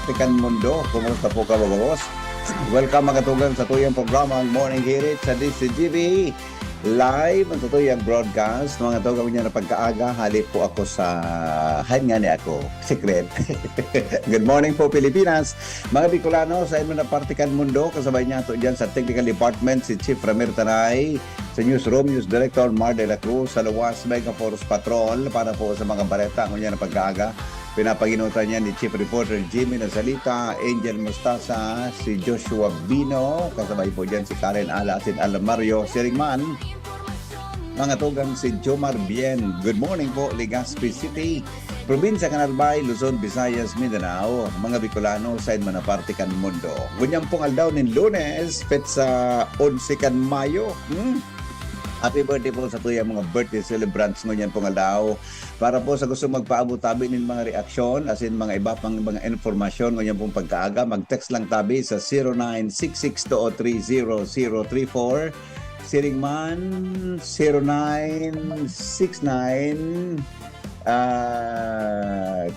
Partikan Mundo. Kumusta po ka, babos? Welcome mga tugang sa tuyang programa ang Morning Hirit sa DCGB. Live ang tuyang broadcast. Mga tugang niya na pagkaaga, halip po ako sa nga ni ako. Secret. Good morning po Pilipinas. Mga Bicolano, sa inyo na Partikan Mundo. Kasabay niya ito dyan sa Technical Department si Chief Ramir Tanay. Sa Newsroom, News Director Mar de la Cruz. Sa Luwas Mega Force Patrol para po sa mga baleta ang niya na pagkaaga. Pinapaginutan niya ni Chief Reporter Jimmy Nazalita, Angel Mustasa, si Joshua Bino, kasabay po dyan si Karen Alasin Alamario, si Ringman, mga tugang si Jomar Bien. Good morning po, Legazpi City, Probinsya Canarbay, Luzon, Visayas, Mindanao, mga Bicolano, sa Partikan Mundo. Gunyang pong aldaw ng Lunes, petsa 11 kan Mayo. Happy birthday po sa tuyang mga birthday celebrants ngunyan pong aldaw. Para po sa gusto magpaabot tabi ng mga reaksyon, as in mga iba pang mga informasyon ngunyan pong pagkaaga, mag-text lang tabi sa 0966-203-0034, Siringman 0969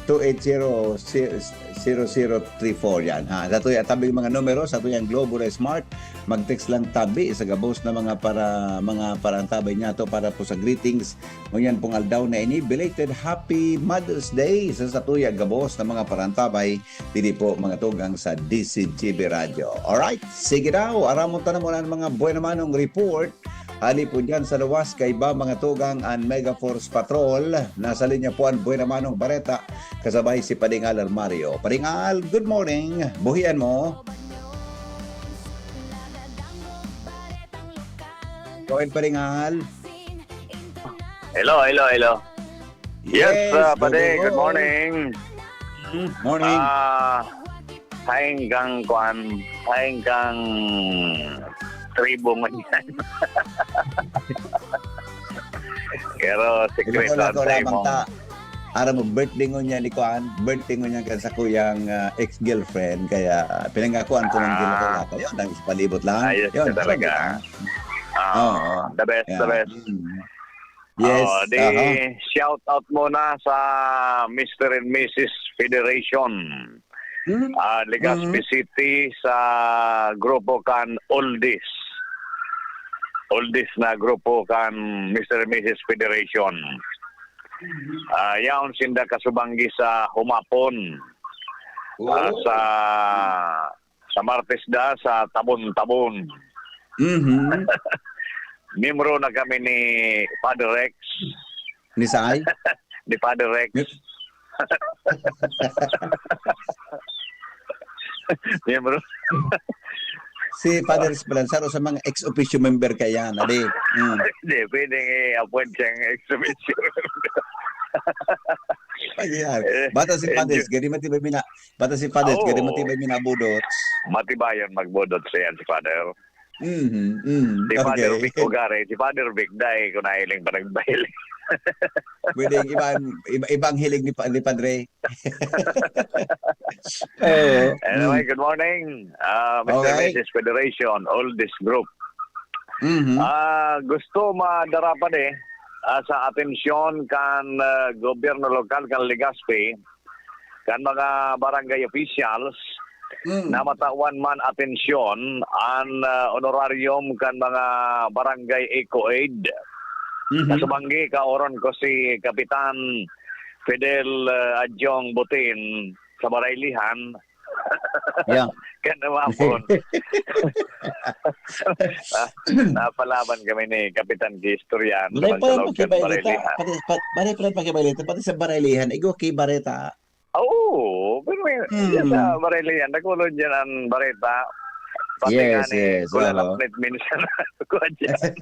280-0034 yan ha. Sa tuya tabi mga numero sa tuyang Globo Smart, mag-text lang tabi sa gabos na mga parantabay niya to para po sa greetings. Ngunyan pong aldaw na ini, belated Happy Mother's Day sa tuya gabos na mga parantabay dili po mga tugang sa DCGB Radio. Alright, sige daw, aramon ta na muna mga buwan naman ng report. Hali po dyan sa Luwas kay ba mga tugang ang Mega Force Patrol. Nasa linya po ang Buena Manong Bareta. Kasabay si Padingal Armario. Padingal, good morning. Buhian mo. Koen Padingal. Hello. Yes, Pade, good morning. Morning. Hainggang tribo man yan. Pero secret lang mo. Ara mo birthday niya ni Kuan, birthday niya kan sa kuyang ex-girlfriend kaya pinangakuan ko ng gila ko. Yun, ang palibot lang. Ayos yun, talaga. The best. Yes. Shout out muna sa Mr. and Mrs. Federation. Legazpi City sa grupo kan Oldies na grupo kan Mr. and Mrs. Federation. Yaon sinda kasubanggi sa humapon. Sa Martes da sa Tabon-Tabon. Miyembro na kami ni Father Rex. Ni Sai? Ni Father Rex. Miyembro. Si Father Espalansaro sa mga ex-officio member kaya na di. Hindi, pwedeng i-appoint siyang ex-officio member. Bata si Father, gadi matibay minabudot. Matibayan magbudot siya si Father. Si Father Vic Ugare, si Father Vic dahil kung nahiling pa nagbahiling. Pwede ibang hilig ni Padre. Anyway, good morning, Mr. and Mrs. Federation, Oldest Group. Gusto madarapan sa atensyon kan gobyerno lokal kan Legazpi, kan mga barangay officials, na matawan man atensyon ang honorarium kan mga barangay Eco-Aid. Nasubanggi ka oron ko si Kapitan Fidel Adjong Butin sa Barailihan. Yeah. Kanawapon. Napalaban kami ni Kapitan Gistorian. Balay pa pakibalita. Pati sa Barailihan. Igo kay Bareta. Oo. Pero sa Barailihan. Nagulod dyan ang Bareta. Pati yes. Kulang update minsan ako dyan.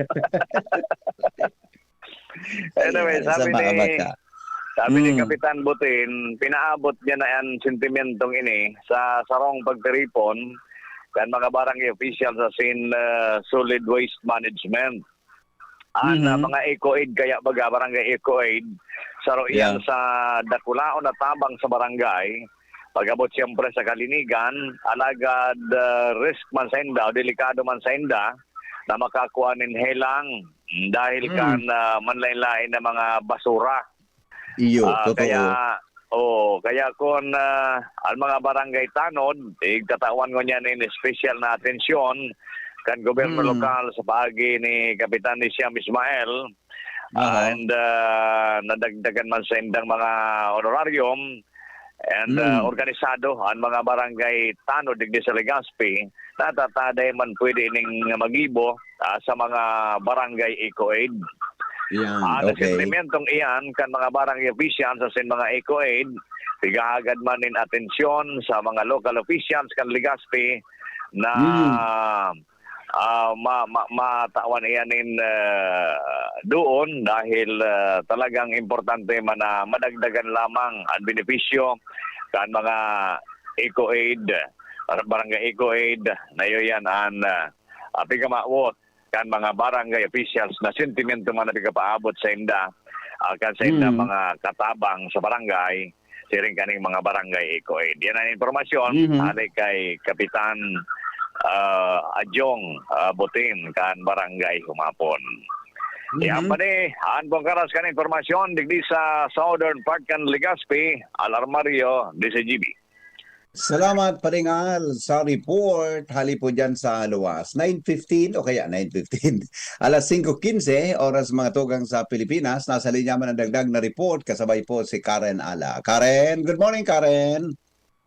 Anyway, sabi ni Kapitan Butin, pinaabot niya na yan sentimentong ini sa sarong pagtiripon kan mga barangay official sa solid waste management. Mga Eco-Aid kaya baga barangay Eco-Aid saroyan sa dakulaon na tabang sa barangay. Pag-abot siyempre sa Kalinigan, alagad risk man sa inda o delikado man sa inda na makakuha ng helang dahil kan manlain-lain na mga basura. Iyo, totoo. Kaya Kaya kung ang mga barangay tanod, katawan ko niyan in special na atensyon kan gobyerno lokal sa paagi ni Kapitan Siam Ismael and nadagdagan man sa indang mga honorarium and organisado ang mga barangay tanod digdi sa Legazpi natataday man pwede ning magibo sa mga barangay eco-aid. Yan, Ang okay. sentimentong iyan kan mga barangay officials sa mga eco-aid, pigahagad man in atensyon sa mga local officials kan Legazpi na matawan iyanin doon dahil talagang importante man na madagdagan lamang ang benepisyo kan mga eco-aid, barangay eco-aid na yan ang pigamawot kan mga barangay officials na sentimento man na pigapaabot sa inda kan sa inda mga katabang sa barangay siring kaning mga barangay eco-aid. Yan ang informasyon hali kay Kapitan Adjong Butin kan barangay Humapon. Yan pa ni, ang bangkaras kan informasyon digdi sa Southern Park kan Legazpi, Alarmario, DCGB. Salamat paringal sa report. Hali po dyan sa luwas. 9:15 o kaya 9:15. Alas 5:15 oras mga tugang sa Pilipinas. Nasa linya man ang dagdag na report. Kasabay po si Karen Ala. Karen, good morning Karen.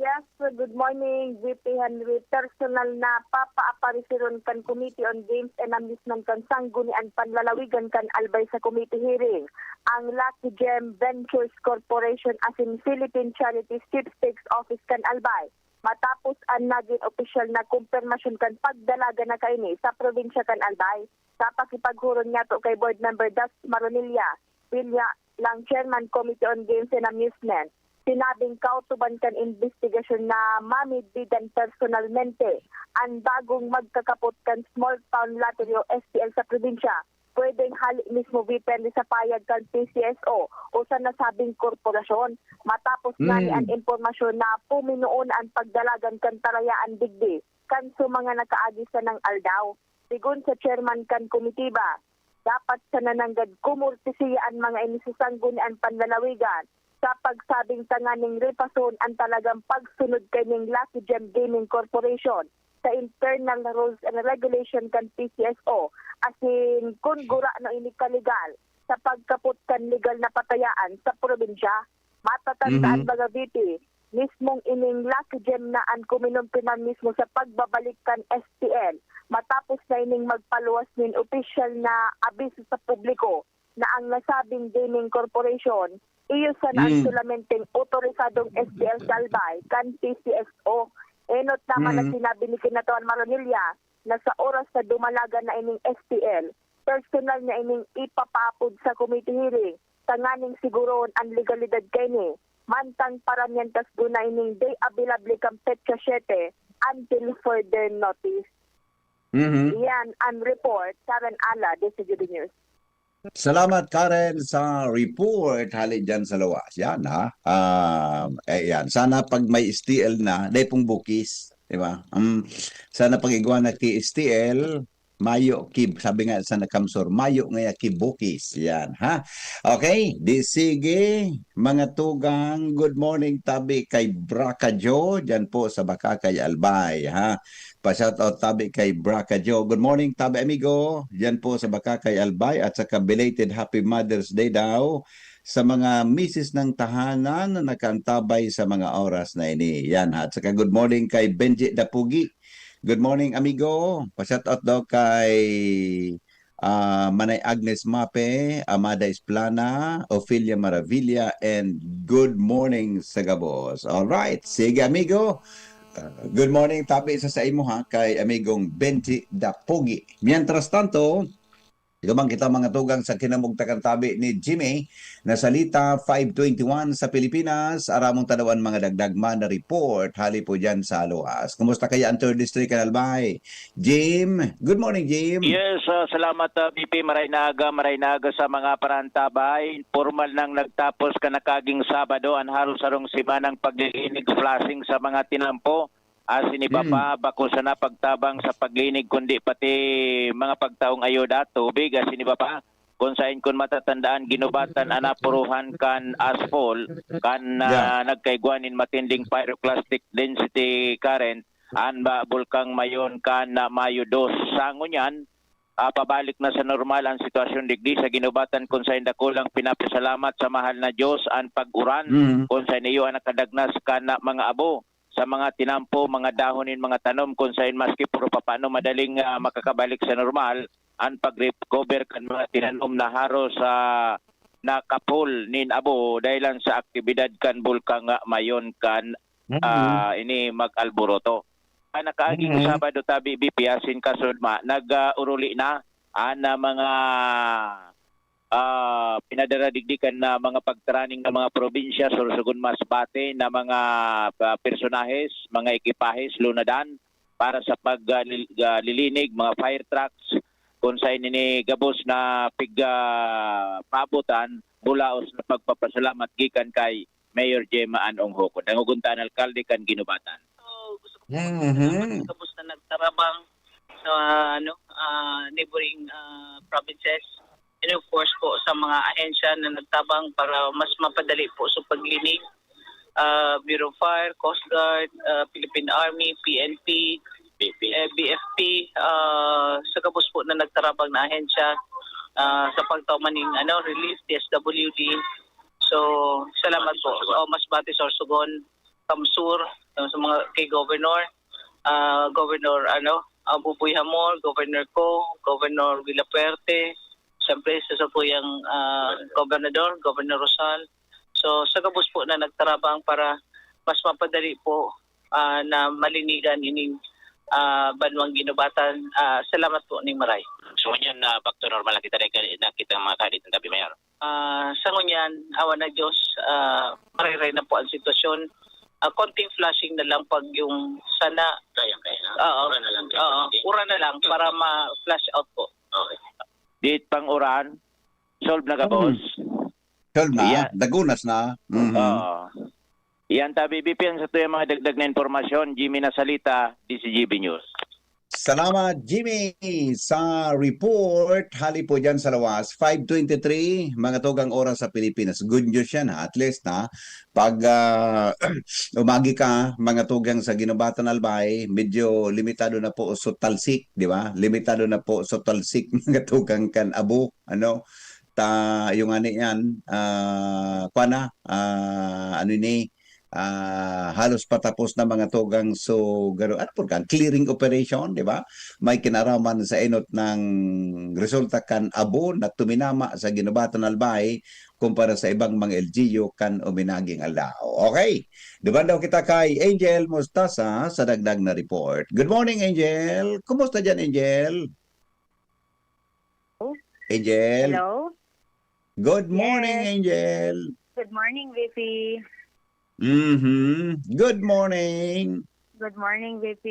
Yes, good morning, VP Henry. Personal na papaapariseron kan Committee on Games and Amusement kan Sanggunian Panlalawigan kan Albay sa committee hearing. Ang Lucky Gem Ventures Corporation as in Philippine Charity Sweepstakes Office kan Albay. Matapos ang naging opisyal na kumpirmasyon kan pagdalaga na kaini sa probinsya kan Albay. Sa pakipaghuron niya to kay Board Member Das Maronilla, Pilya lang Chairman Committee on Games and Amusement. Sinabing kautuban kan investigasyon na mamidbidan personalmente ang bagong magkakapot kan small town lottery o STL sa probinsya. Pwedeng hali mismo depende sa payag kan PCSO o sa nasabing korporasyon. Matapos nga ni ang impormasyon na puminuon ang pagdalagan kan tarayaan digdi kan mga nakaagisa ng aldaw. Sigun sa chairman kan komitiba, dapat sa nananggad kumurtisiya ang mga inisasanggunan panlalawigan sa pagsabing tanganing repason ang talagang pagsunod kaning Lucky Gem Gaming Corporation sa internal rules and regulation kan PCSO asin kung gura no ini kalegal sa pagkaput kan legal na patayaan sa probinsya. Matatandaan baga VP, mismong ining Lucky Gem na ang kuminumpinan mismo sa pagbabalik kan STL matapos na ining magpaluwas nin official na abiso sa publiko na ang nasabing gaming corporation iyo sa ang sulamenteng otorisadong STL Salbay kan PCSO. Enot naman na sinabi ni Kinatuan Maronilla na sa oras na dumalaga na ining STL, personal na ining ipapapod sa committee hearing, tanganing siguroon ang legalidad kaini, mantang paramyantas doon na ining day available kang Petsa 7 until further notice. Yan ang report, Karen Ala, DCGB News. Salamat Karen sa report. Hali dyan sa luwas. Yan ha. Yan. Sana pag may STL na, dahil pong bukis. Diba? Sana pag igwa na ki STL, mayo ki, sabi nga sa nakamsor, mayo nga ki bukis. Yan ha. Okay. Di sige, mga tugang, good morning tabi kay Braca Joe, dyan po sa Bakakay Albay ha. Pa-shoutout tabi kay Braca Joe. Good morning tabi amigo. Diyan po sa Bakakay Albay at saka belated Happy Mother's Day daw sa mga misis ng tahanan na nakaantabay sa mga oras na ini. Yan ha. At saka good morning kay Benji Dapugi. Good morning amigo. Pa-shoutout daw kay Manay Agnes Mape, Amada Esplana, Ophelia Maravilla, and good morning Sagabos. Alright. Sige amigo. Good morning, tabi sa imo ha, kay amigong Benji Dapugi. Mientras tanto, Lumang kita mga tugang sa kinamugtakan tabi ni Jimmy na salita 521 sa Pilipinas. Aramong tanawan mga dagdagman na report. Hali po dyan sa Aloas. Kumusta kaya ang 3rd District Albay? Jim, good morning Jim. Yes, salamat BP. Maray naga sa mga parantabay. Formal nang nagtapos kanakaging Sabado ang harusarong simanang paglinig flashing sa mga tinampo. Siniba pa bako sana pagtabang sa paglinig kundi pati mga pagtaong ayuda tubig siniba pa kung saan kun matatandaan ginubatan anapuruhan kan asphalt kan nagkaigwanin matinding pyroclastic density current an ba bulkang mayon kan na Mayo 2 sango niyan pabalik na sa normal ang sitwasyon digdi sa ginubatan kung saan dakulang pinapasalamat sa mahal na Diyos ang pag-uran kung saan iyo ang nakadagnas ka na mga abo sa mga tinampo, mga dahonin, mga tanom kung saan maski puro papano madaling makakabalik sa normal ang pag-recover kan mga tinanom na haro sa nakapul nin abo dahilan sa aktibidad kan bulkang mayon kan ini mag-alboroto. Nakaaging Sabado tabi BP asin kasudma nag-uruli na ana mga pinadaradigdikan na mga pagtraning ng mga probinsya Sorsogon Masbate na mga personahes, mga ekipahes lunadan para sa paglilinig mga fire trucks kung sa ini gabos na pabutan bulaos na pagpapasalamat gikan kay Mayor Gemma Anong Hokod. Ang uguntan alkalde kan ginubatan. Tapos na nagtarabang sa neighboring provinces and of course po sa mga ahensya na nagtabang para mas mapadali po sa paglinig, Bureau of Fire, Coast Guard, Philippine Army, PNP, BFP, sa kabus po na nagtarabang na ahensya sa pagtaumaning relief, DSWD. So salamat po sa Masbate, Sorsogon, Kamsur, sa mga kay Governor, Governor Buboy Hamor, Governor Ko, Governor Villaperte, siyempre sa po yung Gobernador, Governor Rosal. So sa kabus po na nagtarabang para mas mapadali po na malinigan ining banwang ginubatan. Salamat po ning maray. So yan na back to normal na kita mga kalit ng tabi mayor. Sa ngunyan, awan na Diyos, mariray na po ang sitwasyon. Konting flashing na lang pag yung sana ura na lang para ma-flash out po. Okay. Dit pang uran, solve na ka boss. Solve na, Yeah. dagunas na. Iyan tabi BP ang sa tuyang mga dagdag na informasyon, Jimmy Nasalita, DCGB News. Salamat Jimmy sa report. Hali po dyan sa lawas. 5:23, mga tugang oras sa Pilipinas. Good news yan ha. At least na pag umagi ka, mga tugang sa Ginubatan Albay, medyo limitado na po sa talsik, di ba? Limitado na po sa talsik, mga tugang kan abo. Yung ano yan, halos patapos na mga tugang clearing operation, di ba? May kinaraman sa inot ng resulta kan abo na tuminama sa Ginubatan Albay kumpara sa ibang mga LGU kan uminaging alao. Okay, diba daw kita kay Angel Mostasa sa dagdag na report. Good morning, Angel. Kumusta dyan, Angel? Angel? Hello? Good morning, Yes. Angel. Good morning, VP. Good morning. Good morning, VP.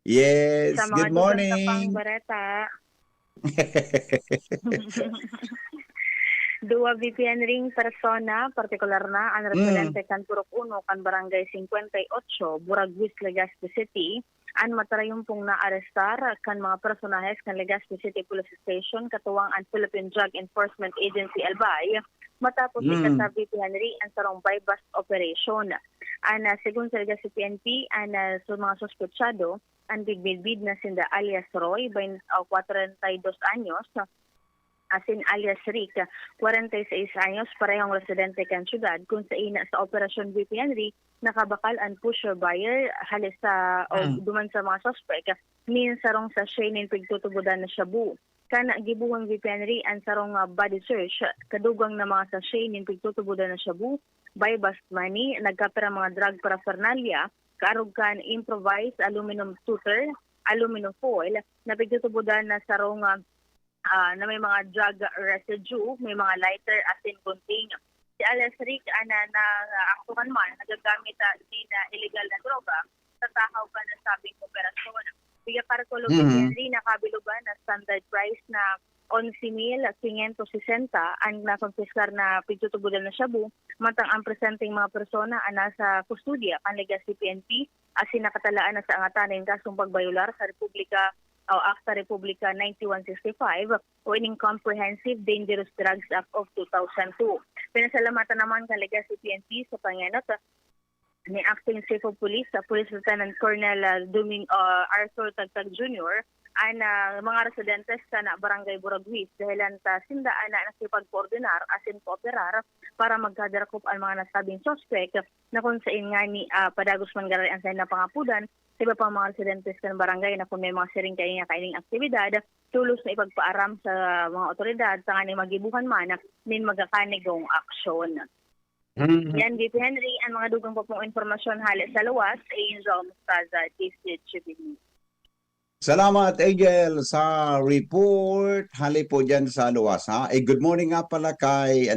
Yes, Sa mga good morning. dugang kapang bareta. Dua VPN ring persona, partikular na, ang residente kan Purok 1, kan Barangay 58, Buraguis, Legazpi City, an matarayong pong na-arestar kan mga personahes kan Legazpi City Police Station, katuwang ang Philippine Drug Enforcement Agency Albay, matapos sa VPN ring ang sarong bypass operation. Segun sa Legazpi PNP, sa mga sospechado, ang bigbid na sinda alias Roy, 42 anyos, asin alias Rick, 46 anyos, parehong residente kan syudad, kung sa ina sa Operasyon VP Henry, nakabakal ang pusher buyer, halis sa, duman sa mga suspect, min sarong sa Shane pigtutubudan na shabu. Kana gibuhang VP Henry, ang sarong body search, kadugang na mga sa Shane pigtutubudan na shabu, by bust money, nagkapira mga drug paraphernalia, kaarog kan improvised aluminum tutor, aluminum foil, na pigtutubudan na sarong na may mga drug residue, may mga lighter asin gunting. Si alias Rick, aktuhan man, nagagamit din na illegal na droga, tatahaw ka na sabing operasyon. Biga para ko Henry, nakabilugan na standard price na 11,560 ang nakonfiskar na pigtutubudan na shabu, matang ang presenting mga persona ang nasa kustudya kan Legazpi PNP, asin nakatalaan na sa angatanin kasong pagbayular sa Republika o Acta Republica 9165 o ining Comprehensive Dangerous Drugs Act of 2002. Pinasalamatan naman ka Legacy PNP sa pangyayat ni Acting Chief of Police, Police Lieutenant Colonel Arthur Tagtag Jr., ang mga residentes sa Barangay Buragwis dahilan ta sindaan na nakipag-coordinar asin kooperar para magkadarakop ang mga nasabing suspect na kung saan nga ni padagos man garay ang sayo na pangapudan sa iba pang mga residentes ng barangay na kung may mga siring kaining aktibidad, tulos na ipagpaaram sa mga otoridad sa nga ni magibuhan man nin magkakanigong aksyon. Yan, VP Henry, ang mga dugang po pong informasyon halit sa luwas ay Angel Mustaza, DCGB. Salamat, Angel, sa report. Hali po dyan sa luwas, ha? Good morning nga pala kay,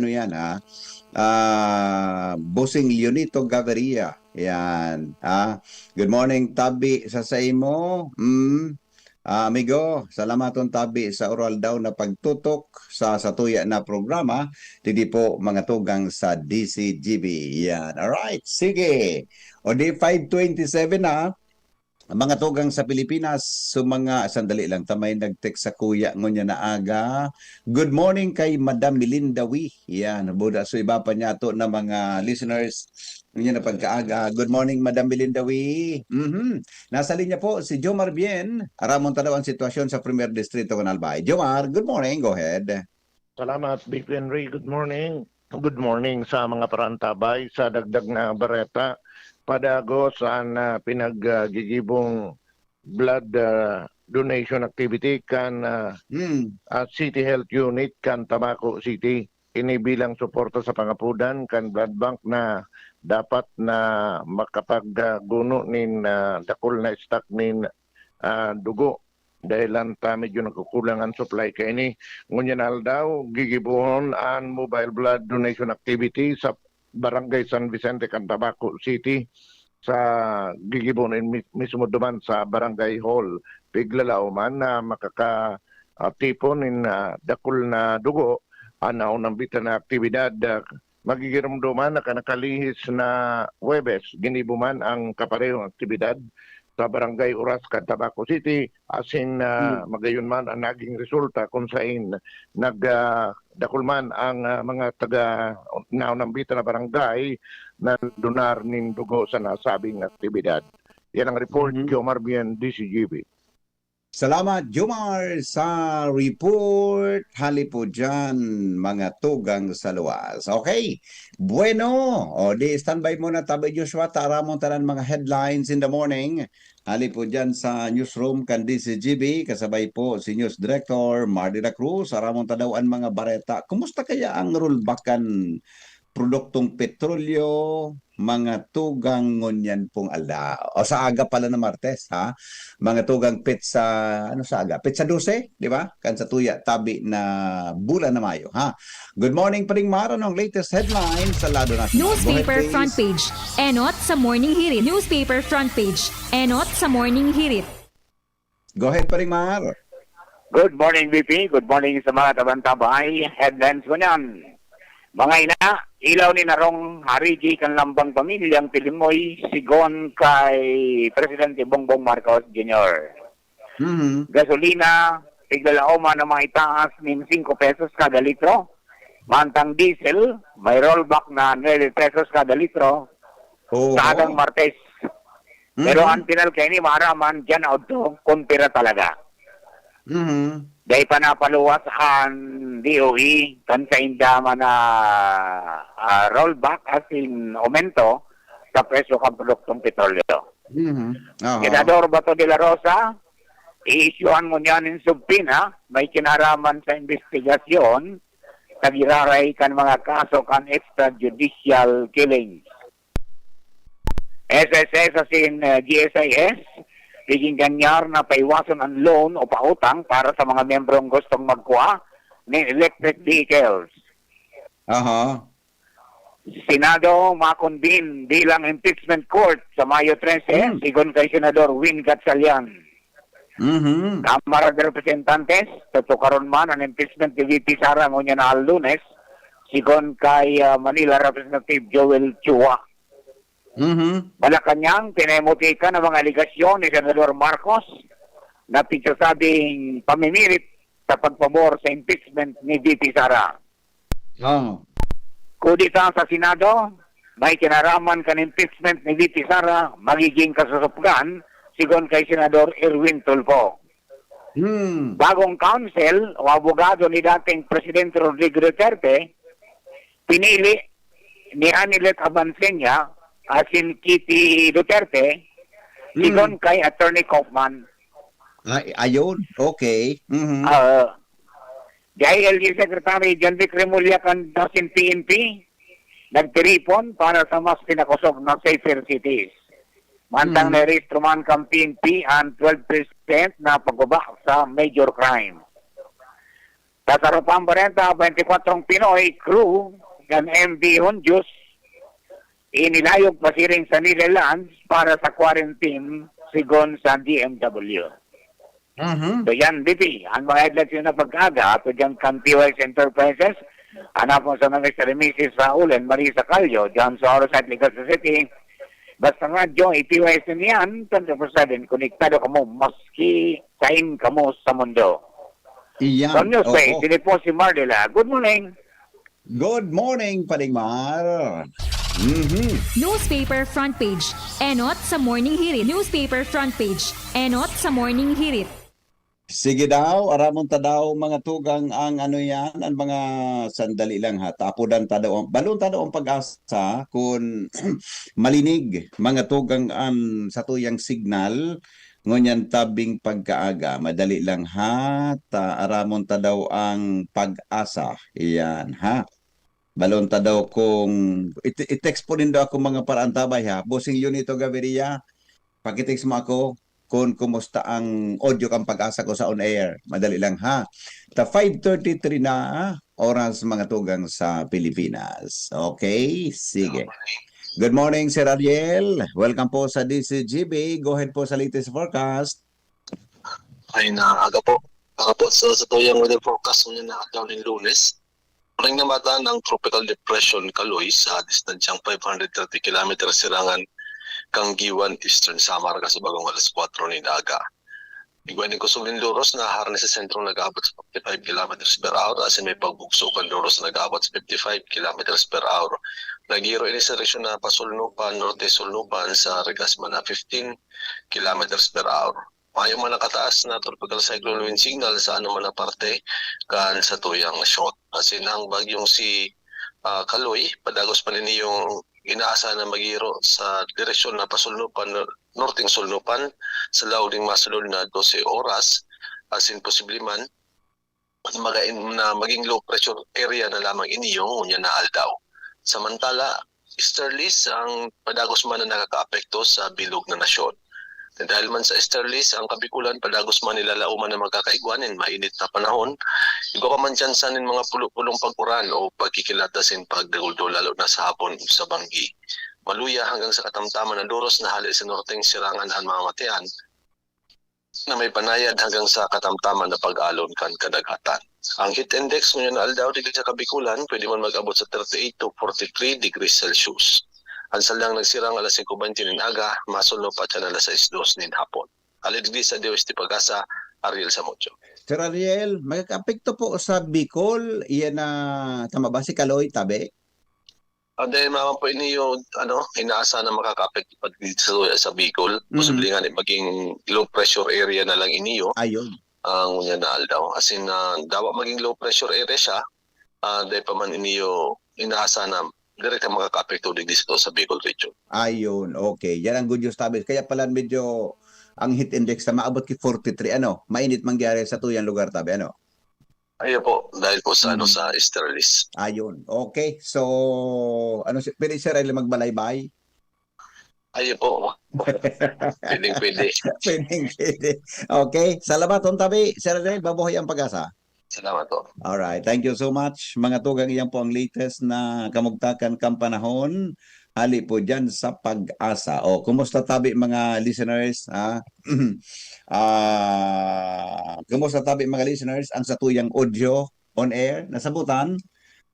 Bossing Leonito Gaviria. Yan, ha? Good morning, Tabi, sa imo. Amigo, salamaton Tabi sa oral daw na pagtutok sa satuya na programa. Hindi po mga tugang sa DCGB. Yan, alright, sige. O di 5:27 na. Ang mga tugang sa Pilipinas, sandali lang, tamay nag-text sa kuya ngunya na aga. Good morning kay Madam Melinda Wee. Yan, buda so iba pa niya to na mga listeners ngunya na pagkaaga. Good morning Madam Melinda Wee. Nasa linya po si Jomar Bien. Aramon tanaw ang sitwasyon sa Premier Distrito ng Albay. Jomar, good morning. Go ahead. Salamat, Big Henry. Good morning. Good morning sa mga parantabay sa dagdag na bareta. Padago saan pinaggigibong blood donation activity kan City Health Unit kan Tabaco City. Ini bilang suporta sa pangapudan kan blood bank na dapat na makapagguno nin dakol na stock nin dugo dahil lang medyo nagkukulang ang supply kay ini. Ngunyan daw gigibuhon ang mobile blood donation activity sa Barangay San Vicente, Tabaco City sa gigibunin mismo duman sa Barangay Hall. Piglalao man na makakatipon in dakol na dugo anaw ng bita na aktibidad. Magigiram duman na kanakalihis na Huwebes, ginibuman ang kaparehong aktibidad sa Barangay Uras, Tabaco City, asin magayon man ang naging resulta kung saan nagdakulman ang mga taga-naunambita na barangay na donar nin dugo sa nasabing aktibidad. Yan ang report, Jomar Bien, DCGB. Salamat, Jomar, sa report. Hali po dyan, mga tugang sa luwas. Okay, bueno. O, di standby muna tabi Joshua. Taramon tanan mga headlines in the morning. Hali po dyan sa newsroom kan DCGB. Kasabay po si News Director Mardy La Cruz. Aramon tadawaan mga bareta. Kumusta kaya ang rollbackan produktong petrolyo, mga tugang ngunyan pong ala. O sa aga pala na Martes, ha? Mga tugang pizza, sa aga? Pizza 12, di ba? Kan sa tuya, tabi na bulan na Mayo, ha? Good morning, Paring Mara, ng latest headlines sa Lado National. Newspaper front page, enot sa Morning Hirit. Newspaper front page, enot sa Morning Hirit. Go ahead, Paring Mar. Good morning, VP. Good morning sa mga tabantabay. Headlines mo niyan. Mga ina, ilaw ni narong hariji kan lambang pamilyang Pilimoy sigon kay Presidente Bongbong Marcos Jr. Gasolina, tiglalaoma na mga itaas ng 5 pesos kada litro. Mantang diesel, may rollback na 9 pesos kada litro sa adang Martes. Pero ang pinal kay ni maraman dyan auto, kumpira talaga. Dahil pa napaluwas ang DOE kan sa indama na rollback as in aumento sa presyo ng produktong petrolyo. Senador Bato de la Rosa, i-issuean mo niyan ng subpina, may kinaraman sa investigasyon, nagiraray kan mga kaso kan extrajudicial killings. SSS as in GSIS, biging ganyar na paiwasan ang loan o pautang para sa mga membrong gustong magkuha ng electric vehicles. Senado makonbin bilang impeachment court sa Mayo 13, sigon kay Senador Win Gatchalian. Kamara de Representantes, tutukaron man ang impeachment ni VP Sara ngunya na Lunes, sigon kay Manila Representative Joel Chua. Malacanang, pinemotika ng mga aligasyon ni Senador Marcos na pinsasabing pamimilit sa pagpabor sa impeachment ni VP Sara. Oh. Kudita sa Senado, may kinaraman kan impeachment ni VP Sara, magiging kasusupgan sigon kay Senador Erwin Tulfo. Bagong counsel o abogado ni dating Presidente Rodrigo Duterte, pinili ni Anilet Abansenya asin Kitty Duterte sigon kay Attorney Kaufman. Ayun, okay. DILG Secretary John Vic Remulla kan dasin PNP nagtiripon para sa mas pinakusog na safer cities. Mantang na-rehistro man kang PNP ang 12% na pagbaba sa major crime. Sa Sarupang 24 Pinoy crew ng MV Honjus inilayog pasiring sa Netherlands para sa quarantine sigon sa DMW. So yan, BP, ang mga headlines yun na pag-aga ato dyan kan PYS Enterprises, hanap mo sa mga Mrs. Raulen, Marisa Calio, dyan sa Orosite, Ligas City. Basta nga, Joe, PYS na niyan, 24/7, konektado ka mo, maski kain ka mo sa mundo. Iyan. So, Newsway, sili po si Mardela. Good morning. Good morning, Paring Mar. Newspaper front page. Enot sa Morning Hirit. Newspaper front page. Enot sa Morning Hirit. Sige daw, aramon ta daw mga tugang ang ano yan, ang mga sandali lang ha. Tapudan ta daw, balon ta daw ang pag-asa kung malinig mga tugang ang sa tuyang signal ngunyan tabing pagkaaga. Madali lang ha, aramon ta daw ang pag-asa. Iyan ha. Balon ta daw kung i-text po din daw ako mga paraantabay ha. Bossing Unito Gaviria, pakitext mo ako kung kumusta ang audio kang pag-asa ko sa on-air. Madali lang ha. 5:33 na oras mga tugang sa Pilipinas. Okay? Sige. Good morning, Sir Ariel. Welcome po sa DCGB. Go ahead po sa latest forecast. Ay na aga po. Aga po sa tuyang weather forecast na nakataw ng Lunes. Maring namata ng Tropical Depression Kaloy sa distansyang 530 km sirangan kang Giwan, Eastern Samar sa bagong alas 4 ni Daga. Igwanin ko sulin Luros na harness sa sentrong nag-abot sa 55 km per hour asin may pagbugso kan Luros na nag-abot sa 55 km per hour. Nagiro ini sa direksyon na pasulnupan, norte sulnupan sa Regasma na 15 km per hour. Mayo man nakataas na tropical cyclone wind signal sa ano man na parte kan sa tuyang shot. Asin ang bagyong si Kaloy, padagos pa rin yung inaasa na magiro sa direksyon na pasulnupan, norting sulnupan sa lauding masulod na 12 oras asin posible man na maging low pressure area na lamang iniyong unya na aldaw. Samantala, easterlies ang padagos man na nakakaapekto sa bilog na nasyon. Dahil man sa easterlies, ang Kabikulan, padagos man nilalauman na magkakaigwanin, mainit na panahon, igo ka man dyan sanin mga pulong pag-uran o pagkikilatasin pagdaguldo lalo na sa hapon sa Banggi. Maluya hanggang sa katamtaman na Duros na hali sa norteng sirangan ang mga matean na may panayad hanggang sa katamtaman na pag-alon kan kadagatan. Ang heat index ngayon na aldaw dito sa Kabikulan, pwede man mag-abot sa 38 to 43 degrees Celsius. Ang salang nagsirang alas 5:20 ng aga, masulno pa siya na alas 6:02 ng hapon. Aliddi sa Diyos ti Pag-asa, Ariel Samucho. Sir Ariel, magkakapekto po sa Bicol, iyan na tama ba si Kaloy, tabi? Dahil naman po inyo, inaasa na makaka-apekto pa dito sa Bicol. Posible nga maging low pressure area na lang iniyo. Ayun. Ang unya na aldaw. As in, dawa maging low pressure area siya, dahil pa man iniyo inaasa na direkta makaka-apekto dito sa Bicol region. Ayun, okay. Yan ang good news tabi. Kaya pala medyo ang heat index na maabot ki 43, mainit mangyari sa tuyang lugar tabi, Ayun po, dahil po sa sa easterlies. Ayun, okay. So, pwede si Riley magbalaybay? Ayun po. Pwede. Pwede. Okay, salamat on tabi. Sir Riley, babuhay ang Pag-asa. Salamat po. Alright, thank you so much. Mga tugang, iyan po ang latest na kamugtakan kampanahon. Hali po dyan sa Pag-asa. O, kumusta tabi mga listeners? Kumusta tabi mga listeners? Ang satuyang audio on air, nasabutan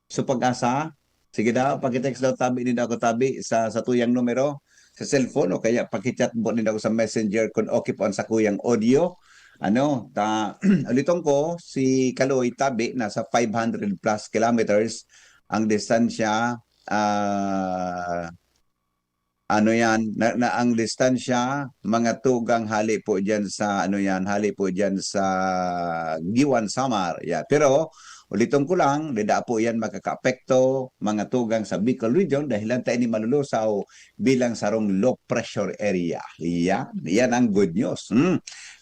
sa Pag-asa. Sige daw, pakitext daw tabi din ako tabi sa satuyang numero sa cellphone o kaya pakichat mo din ako sa messenger kung okay po ang sakuyang audio. uliton ko, si Kaloy Tabi, nasa 500 plus kilometers ang distansya. Ang distansya, mga tugang hali po diyan sa Giwan Samar. Yeah. Pero ulitin ko lang, dida po yan makakaapekto mga tugang sa Bicol region dahil lang tayo ni malulusaw bilang sarong low pressure area. Yan ang good news.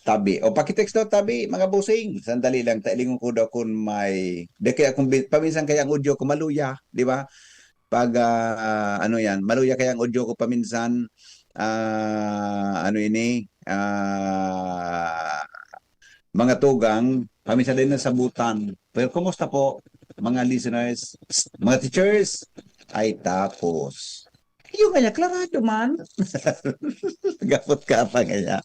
Tabi. O pakitext daw, Tabi, mga busing. Sandali lang, tailingon ko daw kung may... kaya kung paminsan kaya ang audio ko maluya, di ba? Pag maluya kaya ang audio ko paminsan, mga tugang, paminsan din nasabutan. Pero kumusta po, mga listeners, mga teachers? Ay tapos. Yung kanya, klarado man. Gapot ka pa kaya.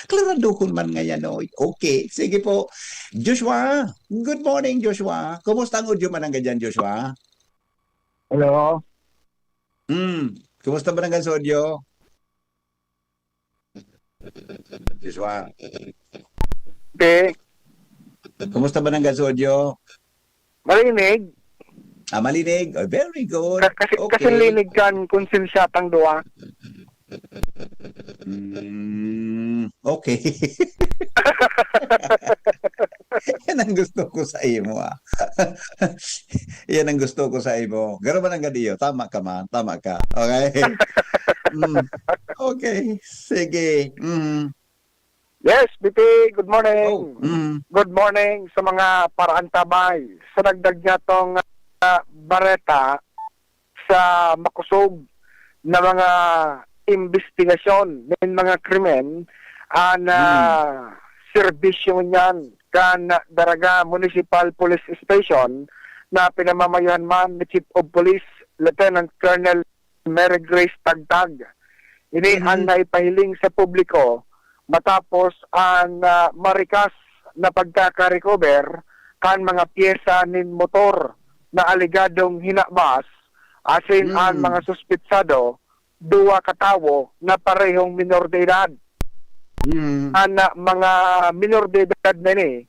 Klaraduhon man ngayon, no? Okay, sige po. Joshua, good morning, Joshua. Kumusta ang audio man ang ganyan, Joshua? Hello. Kumusta ba ng audio? Joshua. Okay. Kumusta ba ng audio? Marinig. Malinig. Oh, very good. Kasi linig kan konsensyatang duwa. Okay. Yan ang gusto ko sa imo. Yan ang gusto ko sa imo. Garo man ang gadiyo. Tama ka man. Tama ka. Okay? Okay. Sige. Yes, BP. Good morning. Oh. Good morning sa mga paraantabay. Sa dagdag niya tong bareta sa makusog na mga investigasyon ng mga krimen serbisyo niyan kan Daraga Municipal Police Station na pinamamayan man ni Chief of Police Lieutenant Colonel Mary Grace Tagtag. Ini ang naipahiling sa publiko matapos ang marikas na pagkaka-recover kan mga pyesa nin motor na aligadong hinabas asin ang mga suspitsado duwa katawo na parehong minor de edad. Ana mga minor de edad na ni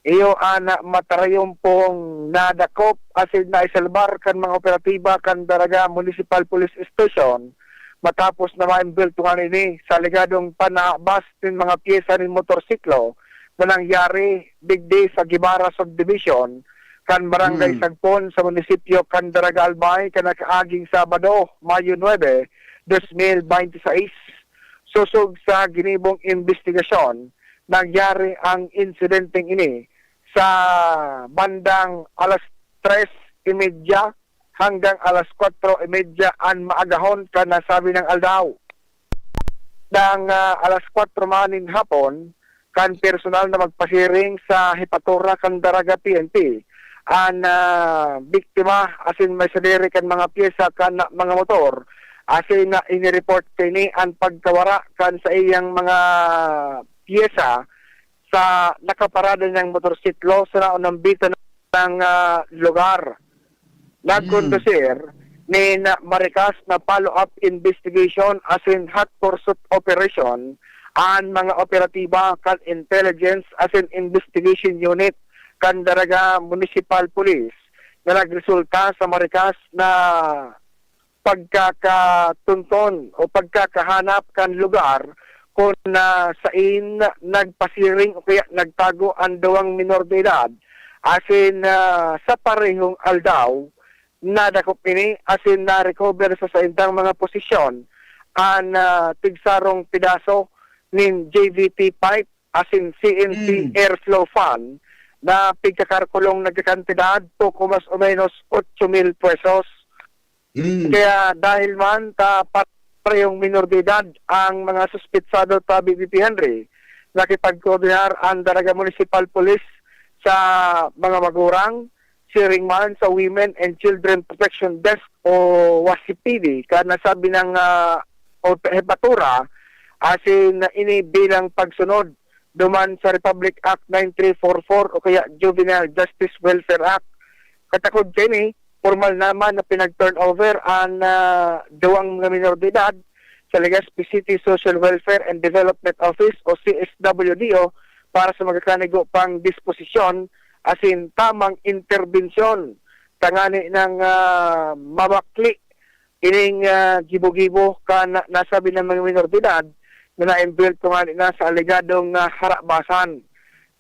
iyo ana matarayon pong nadakop asin na isalbar kan mga operatiba kan Daraga Municipal Police Station matapos na maimbeltungan ini sa ligadong panabas ng mga pyesa ng motorsiklo na nangyari digdi sa Gibara Subdivision kan Barangay Sagpon sa munisipyo kan Daraga Albay kan nakaaging Sabado, Mayo 9, 2026. Susog sa ginibong investigasyon, nangyari ang insidenteng ini sa bandang alas 3:30 hanggang alas 4:30 ang maagahon kan nasabi ng aldaw. Nang alas 4 manin hapon, kan personal na magpasiring sa Hipatura kan Daraga PNP ang biktima asin may sadiri kan mga pyesa kan mga motor asin na inireport kini ang pagkawara kan sa iyang mga pyesa sa nakaparada ng motorsiklo sa naunambitan ng lugar. Nagkondusir ni marikas na follow-up investigation asin hot pursuit operation ang mga operatiba kan intelligence asin investigation unit kan Daraga Municipal Police na nagresulta sa marikas na pagkakatunton o pagkakahanap kan lugar kung sain nagpasiring o kaya nagtago ang dawang minor de edad asin sa parehong aldaw nadakop ini asin na-recover sa saintang mga posisyon ang tigsarong pidaso nin JVT pipe asin CNC airflow fan na pigkakarkulong nagkakantidad po mas o menos 8,000 pesos. Kaya dahil man parehong minor de edad ang mga suspitsado sa BBP Henry, nakipag-coordinar ang Daraga Municipal Police sa mga magurang, sharing man sa Women and Children Protection Desk o WASIPD, kaya nasabi ng Hipatura, asin ini bilang pagsunod duman sa Republic Act 9344 o kaya Juvenile Justice Welfare Act. Katakod kini, formal naman na pinag-turnover ang dawang mga minor de edad sa Legazpi City Social Welfare and Development Office o CSWDO para sa magkakanigo pang disposisyon as in tamang interbensyon tangani ng mabakli ining gibo-gibo ka nasabi ng mga minor de edad na na-inbuilt tungani na sa alegadong harabasan.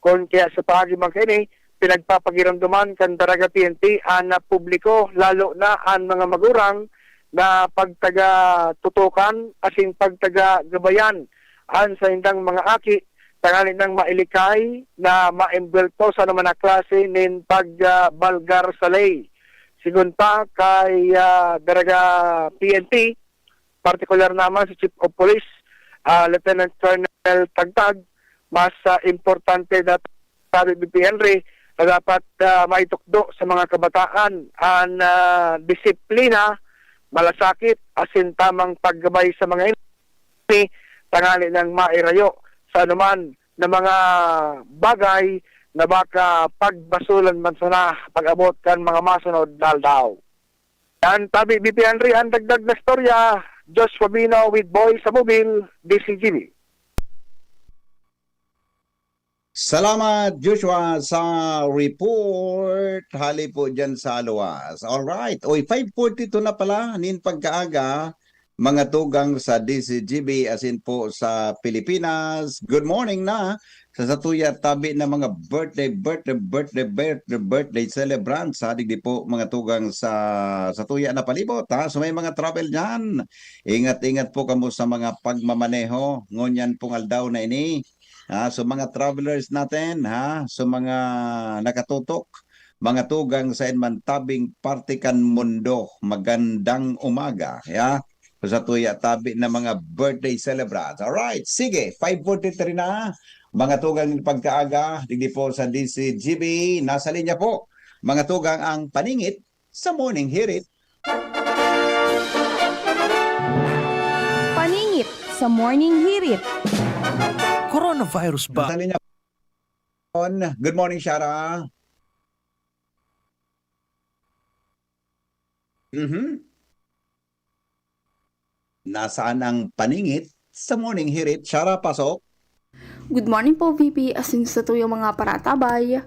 Kung kaya sa paagi man kini pinagpapagiramduman kan Daraga PNP ang publiko lalo na ang mga magurang na pagtaga tutukan asing pagtaga gabayan an sa indang mga aki tanganin ng mailikay na maimbelto sa naman na klase nin pagbalgar sa lay. Sigun pa kay Daraga PNP, partikular naman si Chief of Police, Lieutenant Colonel Tagtag, mas importante na sabi BP Henry na dapat maitukdo sa mga kabataan ang disiplina, malasakit, asin tamang paggabay sa mga ini, tangali ng mairayo sa anuman na mga bagay na baka pagbasulan man sana pag-abot kan mga masunod daldaw. Yan, tabi BP Henry, ang dagdag na storya, Joshua Bino with Boy sa Mobil, DCGB. Salamat Joshua sa report. Hali po dyan sa Aluwas. Alright. Oy, 5:42 na pala. Nin pagkaaga. Mga tugang sa DCGB as in po sa Pilipinas. Good morning na sa satuya tabi na mga birthday celebrants. Hadig di po mga tugang sa satuya na palibot. Ha? So may mga travel dyan. Ingat-ingat po kamo sa mga pagmamaneho. Ngunyan pong aldaw na ini. So mga travelers natin, so mga nakatutok, mga tugang sa inmantabing partikan mundo, magandang umaga. Sa tuya tabi na mga birthday celebrants. Alright, sige, 5:43 na. Mga tugang pagkaaga, digdi po sa DCGB, nasa linya po. Mga tugang ang paningit sa Morning Hirit. Paningit sa Morning Hirit. Coronavirus ba? Nasa linya po. Good morning, Shara. Nasaan ang paningit sa Morning Hirit? Shara, pasok. Good morning po, VP. Asin sa tuyo mga paratabay.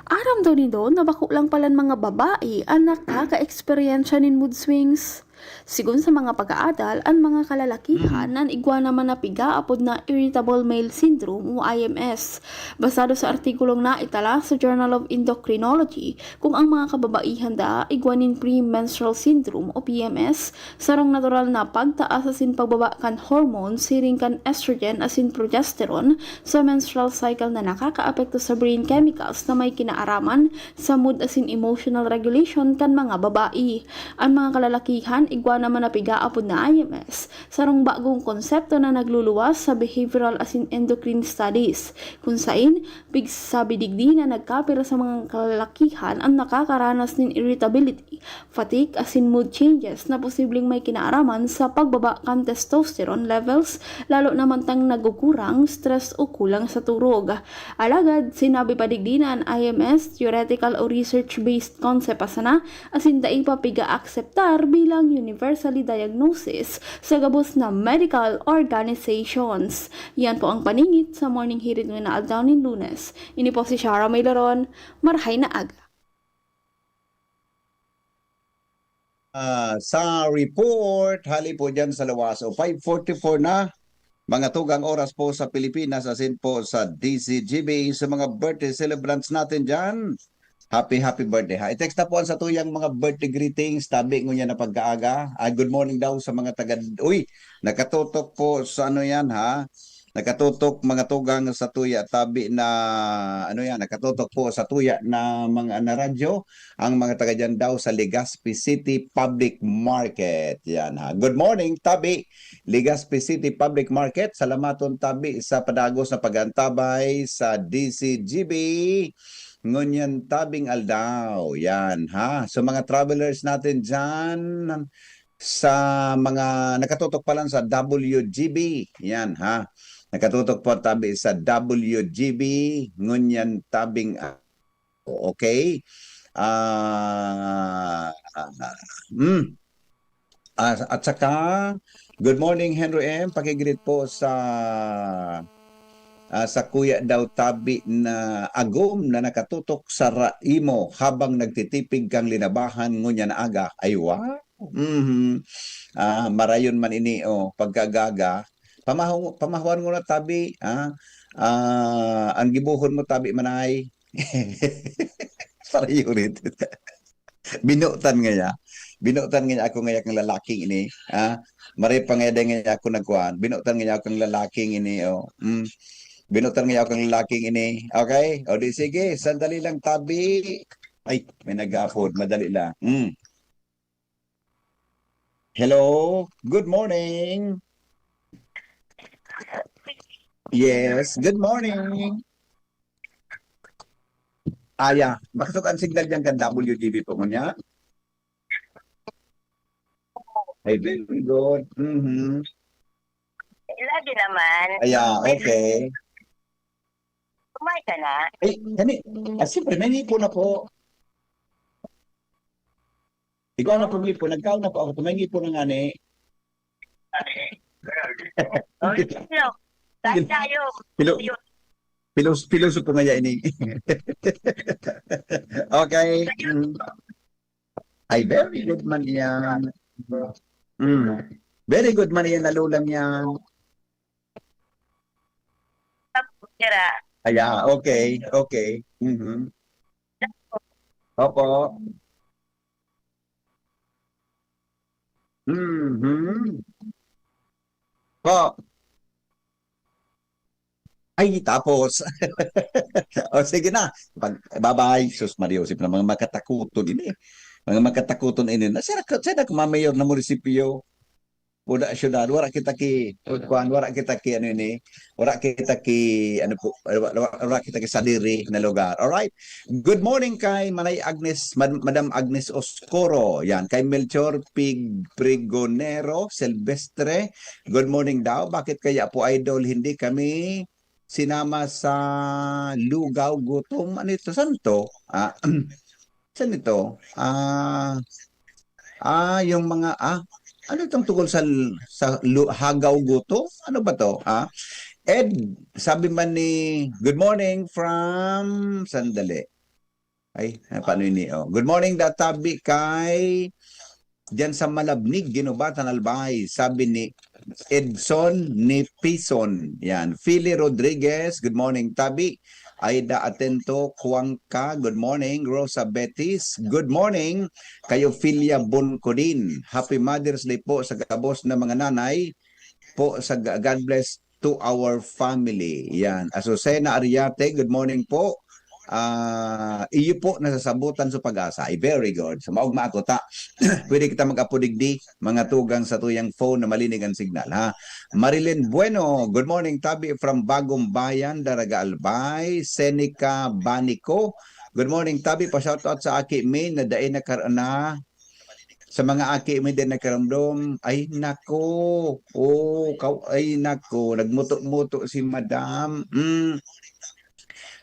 Aram daw ni Don na bako lang palan mga babae ang nakaka-experiensya nin mood swings. Sigun sa mga pag-aadal, ang mga kalalakihan ang igwa naman na piga apod na Irritable Male Syndrome o IMS. Basado sa artikulong na itala sa Journal of Endocrinology kung ang mga kababaihan da igwanin premenstrual syndrome o PMS sarong natural na pagtaas asin pagbaba kan hormones siring kan estrogen asin progesterone sa menstrual cycle na nakakaapekto sa brain chemicals na may kinaaraman sa mood asin emotional regulation kan mga babae. Ang mga kalalakihan igwa naman na pigaapod na IMS sarong bagong konsepto na nagluluwas sa behavioral asin endocrine studies kung sain pigsabi digdi na nagkapira sa mga kalalakihan ang nakakaranas ng irritability, fatigue asin mood changes na posibleng may kinaaraman sa pagbaba kan testosterone levels lalo naman tang nagukurang stress o kulang sa turog. Alagad sinabi pa digdi na ang IMS theoretical o research-based concept asana asin dai pa piga-akseptar bilang universally diagnosis sa gabos na medical organizations. Yan po ang paningit sa Morning Hirit ng naagdaw ni Lunes. Ini po si Shara Maylaron, marhay na aga. Sa report, hali po dyan sa Lawas. O 5:44 na, mga tugang oras po sa Pilipinas asin po sa DCGB sa mga birthday celebrants natin dyan. Happy birthday ha. I-text na po sa tuyang mga birthday greetings. Tabi ko niya na pagkaaga. Good morning daw sa mga taga... Uy, nakatutok po sa ano yan ha. Nakatutok mga tugang sa tuya. Tabi na ano yan. Nakatutok po sa tuya na mga na radyo. Ang mga taga dyan daw sa Legazpi City Public Market. Yan ha. Good morning Tabi. Legazpi City Public Market. Salamaton Tabi sa padagos na pagantabay sa DCGB. Ngunyan tabing aldaw. Yan ha. So mga travelers natin dyan sa mga nakatutok pa lang sa WGB. Yan ha. Nakatutok po tabi sa WGB. Ngunyan tabing okay. At saka Good morning, Henry M. Pakigreet po sa kuya daw tabi na agom na nakatutok sa raimo habang nagtitipig kang linabahan ngunya na aga. Ay, wow. Marayon man ini pagkagaga. Pamahuan mo na tabi. Ang gibuhon mo tabi manay. Parayo rin. Binutan nga ako ngayak ng lalaking ini. Maray pa nga nga ako nagkuhan. Binutan nga ako ng lalaking ini. Binutan nga ako ng lalaking ini. Okay? O di sige, sandali lang tabi. Ay, may nag-upload. Madali lang. Hello. Good morning. Yes, good morning. Yeah. Bakit ang signal dyan kan WGB po mo niya? Ay, very good. Lagi naman. Okay. Kumain ka na? Ay, siyempre, may nipo na po. Ikaw na po, nagkaon na po ako. May nipo na nga ni. Saan tayo? Piloso po nga ini. Okay. Ay, very good man yan. Very good man yan, nalulam yan. Okay. Opo. Po. Ay, tapos. Sige na. Bye-bye. Sus Mariosip na mga makatakuton ini. Mga makatakuton ini. Sana kumamayor na munisipyo. Wala syudad, wala kita ki sadiri na lugar. All right. Good morning kay Manay Agnes, Madam Agnes Oscoro. Yan, kay Melchor Prigonero Silvestre. Good morning daw. Bakit kaya po idol hindi kami sinama sa lugaw gutom? Ano ito? Saan to? Saan ito? Yung mga ano itong tungkol sa hagaw guto? Ano ba to? Ed, sabi man ni good morning from sandali. Ay, paano ini? Good morning databi kay diyan sa Malabnig, Ginubatan Albay. Sabi ni Edson ni Pison. Yan. Philly Rodriguez, good morning tabi. Aida Atento, Kuangka, good morning. Rosa Betis, good morning. Kayo Filia Boncodin, happy Mother's Day po sa gabos na mga nanay po sa God bless to our family. Yan. Azucena Ariate, good morning po. Iyo po nasasabutan sa pag-asa. Ay, very good. So, maugma ako ta. Pwede kita mag-apudigdi, mga tugang sa tuyang phone na malinig ang signal. Ha? Marilyn Bueno, good morning tabi from Bagong Bayan, Daraga Albay. Seneca Banico, good morning tabi. Pa-shoutout sa Aki Min na dain na sa mga Aki Min din nagkaramdom. Ay, nako. Nagmuto-muto si Madam.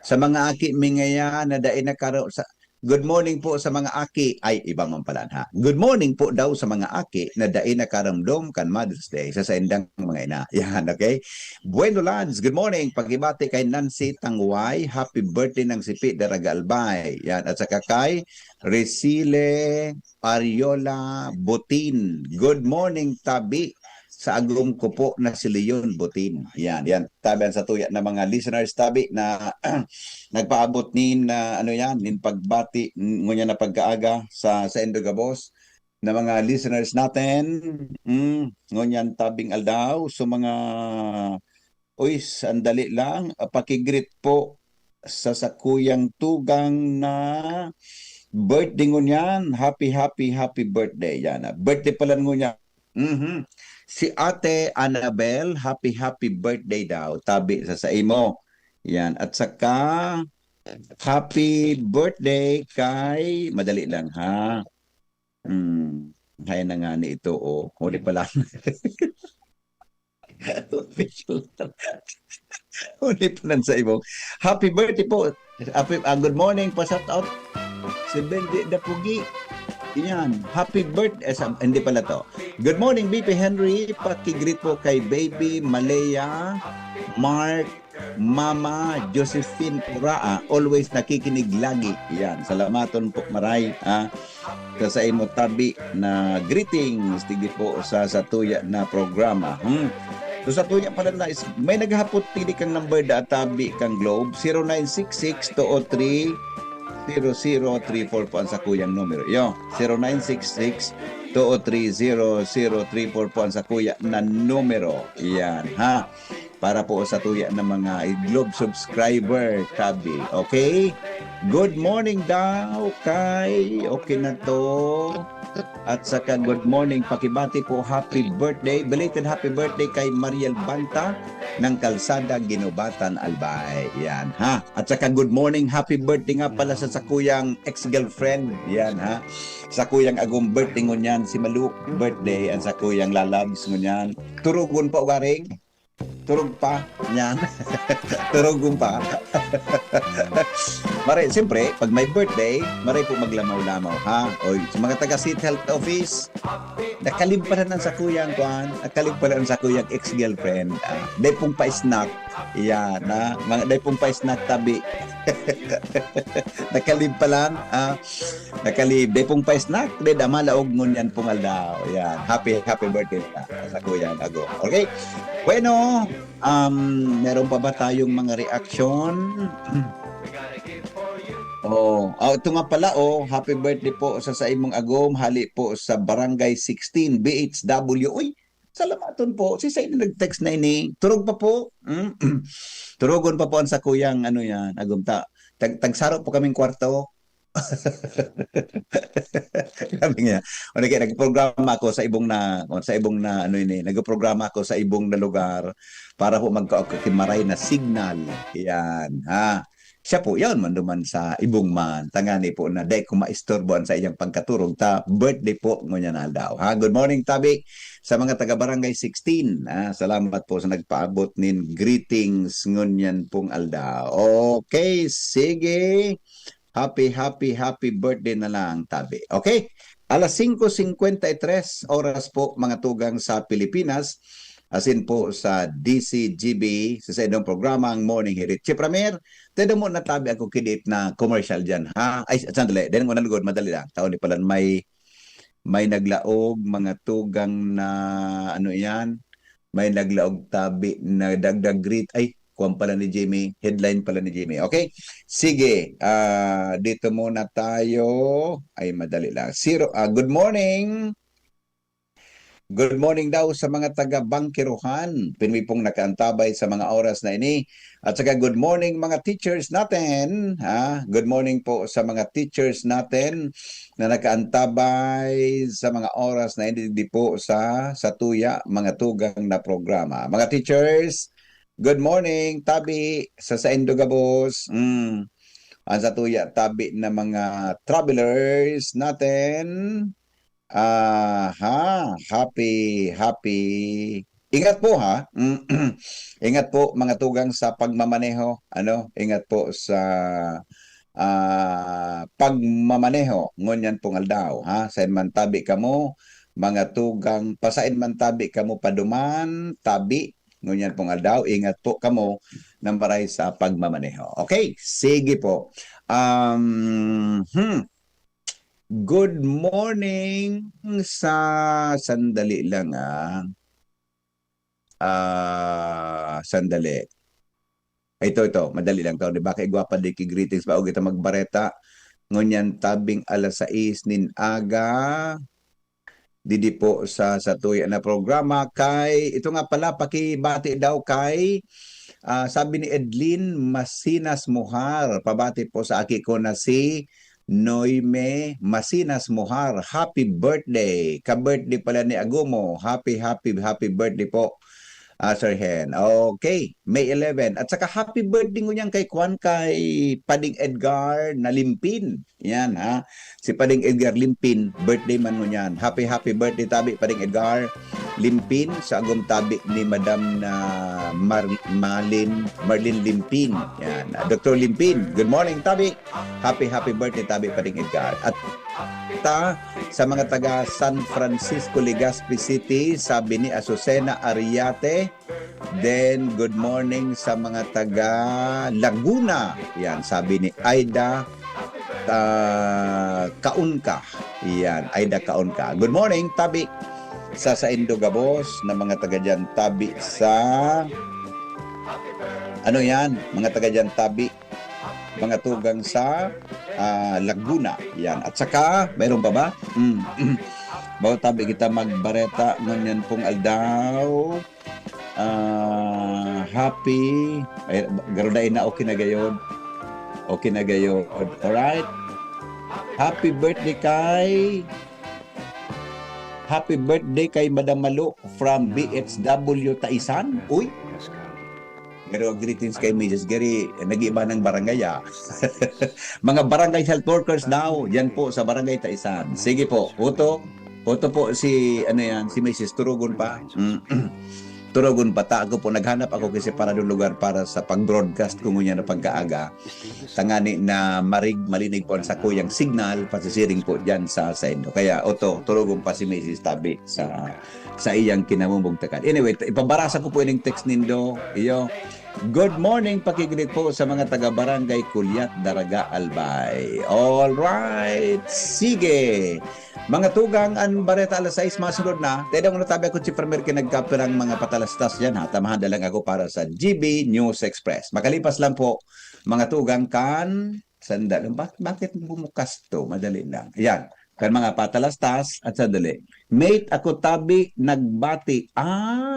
Sa mga aki mingaya na dain na sa good morning po sa mga aki ay iba man pala ha. Good morning po daw sa mga aki na dain na karamdom kan Mother's Day sa saindang mga ina. Yan, okay? Bueno lads, good morning. Pagibati kay Nancy Tangway, happy birthday ng sipi Daraga Albay. Yan, at saka kay Resile Ariola Butin. Good morning tabi sa agum ko po na si Leon Butin. Yan. Tabi sa tuya na mga listeners tabi na nagpaabot nin na nin pagbati ngunya na pagkaaga sa Indogabos na mga listeners natin. Ngunyan tabing aldaw so mga sandali lang pakigreet po sa sakuyang tugang na birthday ngunyan. Happy birthday. Yan. Birthday pala ngunyan. Si Ate Annabel, happy birthday daw. Tabi sa imo. Yan. At saka, happy birthday kay, madali lang ha. Kaya na nga ni ito Huli pala. Huli pala sa imo. Happy birthday po. Good morning po. Shout out. Si Benji Dapugi. Yan, happy birthday. Hindi pala to. Good morning, BP Henry. Pakigreet po kay Baby Malaya, Mark, Mama Josephine Puraa. Always nakikinig lagi. Yan, salamaton po maray. Sa imo tabi na greetings. Tigit po sa tuya na programa. So sa tuya pala na, may naghapot tili kang number da tabi kang Globe. 0966-203 0034 po ang sa kuyang numero. Yo, 0966-203-0034 po ang sa kuya na numero. Yan, ha? Para po sa tuya ng mga Globe subscriber, tabi. Okay? Good morning daw kay okay na to. At saka good morning, pakibati po happy birthday, belated happy birthday kay Mariel Banta ng Kalsada, Ginubatan, Albay. Yan, ha? At saka good morning, happy birthday nga pala sa sakuyang ex-girlfriend. Yan, ha? Sa kuyang agong birthday ngunyan, si Maluk birthday, at sa kuyang lalabs ngunyan. Turugon pa ugaring? Turog pa, yan. Turugon pa. Mare, siyempre, pag may birthday, mare po maglamaw-lamaw, ha? O, sa mga taga-City Health Office, nakalimparan ng sakuyang kuhan, nakalimparan ng sakuyang ex-girlfriend. Day pong pa-snack, yan, ha? Day pong pa-snack tabi. Nakalimpalan, day pong pa-snack, day damalaog ngunyan pungaldaw. Yan, happy birthday na sa kuyang ago. Okay? Bueno, meron pa ba tayong mga reaction? Ito nga pala, happy birthday po sa imong agom, hali po sa Barangay 16, BHW. Uy, salamaton po. Si Say na nag-text na ini. Turog pa po. Turogon pa po ang sa kuyang, agom ta. Tagsaro po kaming kwarto. Kami nga. Nagprograma ako sa ibong na nagprograma ako sa ibong na lugar para po magkaukimaray na signal. Yan, ha. Siya po, yan man duman sa ibong man. Tangani po na day kumaistorboan sa iyang pagkaturog. Birthday po ngunyan na daw. Ha? Good morning, Tabi, sa mga taga-barangay 16. Salamat po sa nagpaabot nin greetings ngunyan pong aldaw. Okay, sige. Happy birthday na lang, Tabi. Okay? Alas 5:53 oras po mga tugang sa Pilipinas. Asin po sa DCGB sa inyong programa ang Morning Hirit. Si Premier, tayo mo na tabi ako kidit na commercial dyan. Ha? Ay, sandali. Dahil mo nalugod, madali lang. Taon ni pala may naglaog mga tugang na may naglaog tabi na dagdag greet. Ay, kuwan pala ni Jimmy. Headline pala ni Jimmy. Okay? Sige. Dito muna tayo. Ay, madali lang. Good morning. Good morning daw sa mga taga-Bangkiruhan. Pinwi pong nakaantabay sa mga oras na ini. At saka good morning mga teachers natin. Good morning po sa mga teachers natin na nakaantabay sa mga oras na hindi po sa tuya mga tugang na programa. Mga teachers, good morning. Tabi sa Indogabos. Ang sa tuya tabi na mga travelers natin. Happy. Ingat po ha. Ingat po mga tugang sa pagmamaneho. Ingat po sa pagmamaneho. Ngunyan pong aldaw ha. Sa man tabi kamo mga tugang pasain man tabi kamo paduman tabi. Ngunyan pong aldaw. Ingat po kamo ng maray sa pagmamaneho. Okay, sige po. Good morning sa sandali lang sandali. Ito, madali lang to. Diba kay gwapa di ki greetings ba og kita magbareta. Ngunyan tabing alas 6 nin aga. Didi po sa tuya na programa kay ito nga pala pakibati daw kay sabi ni Edlin Masinas Muhar. Pabati po sa aki ko na si Noime Masinas Muhar, happy birthday. Ka-birthday pala ni Agumo. Happy birthday po, Sir Hen. Okay, May 11. At saka happy birthday ngunyan kay Pading Edgar na Limpin. Yan ha. Si Pading Edgar Limpin, birthday man ngunyan. Happy birthday tabi Pading Edgar. Limpin sa agong tabi ni Madam na Marlene Limpin. Yan. Dr. Limpin, good morning tabi. Happy birthday tabi Pading Edgar. At sa mga taga San Francisco, Legazpi City, sabi ni Azucena Ariate. Then, good morning sa mga taga Laguna. Yan, sabi ni Aida Kaunka. Yan, Aida Kaunka. Good morning, tabi sa Indogabos na mga taga dyan. Tabi sa ano yan? Mga taga dyan, tabi mga tugang sa Laguna. Yan. At saka, mayroon pa ba? Bago tabi kita magbareta ngunyan pong aldaw. Happy. Ay, garudain na okay na gayod. Okay na gayod. Alright? Happy birthday kay Madam Malu from BHW Taisan. Uy! Garo greetings kay Mrs. Gary, nag-iba ng barangay Mga barangay health workers daw, yan po sa barangay Taisan. Sige po, Uto po si Mrs. Turugon pa. Turugon pa ta ako po, naghanap ako kasi para doon lugar para sa pag-broadcast ko ngunya na pagkaaga. Tangani na malinig po sa kuyang signal, pasisiring po dyan sa Indo. Kaya Uto, Turugon pa si Mrs. Tabi sa iyang kinamumugtakan. Anyway, ipabarasa ko po yung text nindo. Iyo. Good morning, pakikinig po sa mga taga-barangay Kulyat, Daraga, Albay. All right, sige. Mga tugang ang bareta alas 6 masunod na. Tedong natabi ako si Premier kinagkapirang mga patalastas yan ha. Tamahan lang ako para sa GB News Express. Makalipas lang po, mga tugang kan sandal. Bakit bumukas to? Madali lang. Yan. Kan mga patalastas at sandali. Mate, ako tabi nagbati.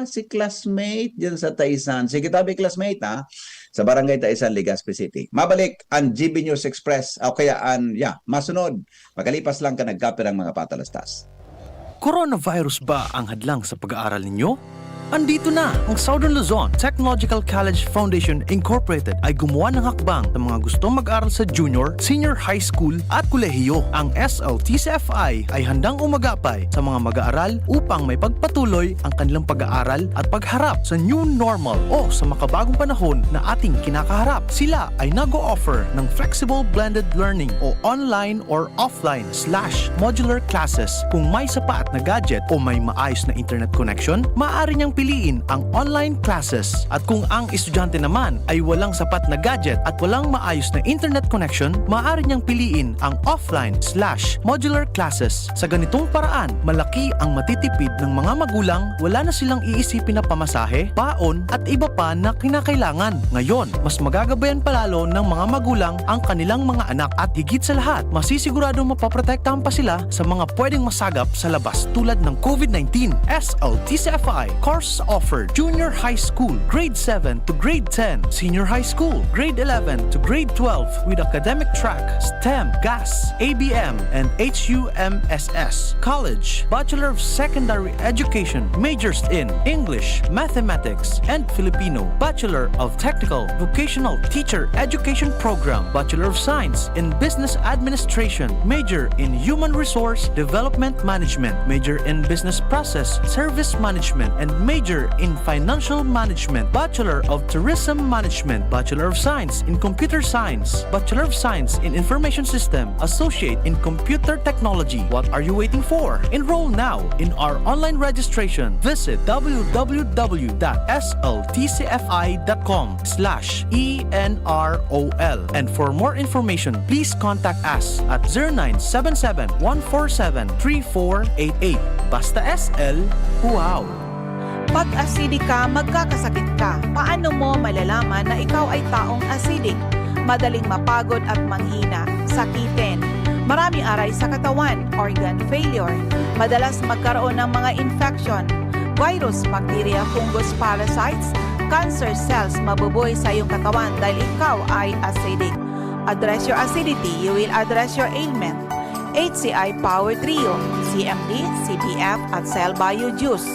Si classmate dyan sa Taisan. Sige tabi classmate sa barangay Taisan, Legazpi City. Mabalik ang GB News Express o kaya masunod. Magkalipas lang ka nagkapirang mga patalastas. Coronavirus ba ang hadlang sa pag-aaral ninyo? Andito na ang Southern Luzon Technological College Foundation Incorporated ay gumawa ng hakbang sa mga gustong mag-aral sa junior, senior high school at kolehiyo. Ang SLTCFI ay handang umagapay sa mga mag-aaral upang may pagpatuloy ang kanilang pag-aaral at pagharap sa new normal o sa makabagong panahon na ating kinakaharap. Sila ay nag-o-offer ng flexible blended learning o online or offline/modular classes. Kung may sapat na gadget o may maayos na internet connection, maaari niyang piliin ang online classes. At kung ang estudyante naman ay walang sapat na gadget at walang maayos na internet connection, maaari niyang piliin ang offline/modular classes. Sa ganitong paraan, malaki ang matitipid ng mga magulang, wala na silang iisipin na pamasahe, baon at iba pa na kinakailangan. Ngayon, mas magagabayan palalo ng mga magulang ang kanilang mga anak at higit sa lahat, masisiguradong mapaprotektahan pa sila sa mga pwedeng masagap sa labas tulad ng COVID-19. SLTCFI course offered junior high school, grade 7 to grade 10, senior high school, grade 11 to grade 12 with academic track, STEM, GAS, ABM, and HUMSS. College, Bachelor of Secondary Education, majors in English, Mathematics, and Filipino. Bachelor of Technical Vocational Teacher Education Program, Bachelor of Science in Business Administration, major in Human Resource Development Management, major in Business Process Service Management, and major in Financial Management, Bachelor of Tourism Management, Bachelor of Science in Computer Science, Bachelor of Science in Information System, Associate in Computer Technology. What are you waiting for? Enroll now in our online registration. Visit www.sltcfi.com/ENROL. And for more information, please contact us at 0977-147-3488. Basta SL, wow! Pag acidic ka, magkakasakit ka. Paano mo malalaman na ikaw ay taong acidic? Madaling mapagod at manghina, sakitin. Maraming aray sa katawan, organ failure. Madalas magkaroon ng mga infection, virus, bacteria, fungus, parasites, cancer cells mabubuhay sa iyong katawan dahil ikaw ay acidic. Address your acidity, you will address your ailment. HCI Power Trio, CMD, CPF at Cell Bio Juice.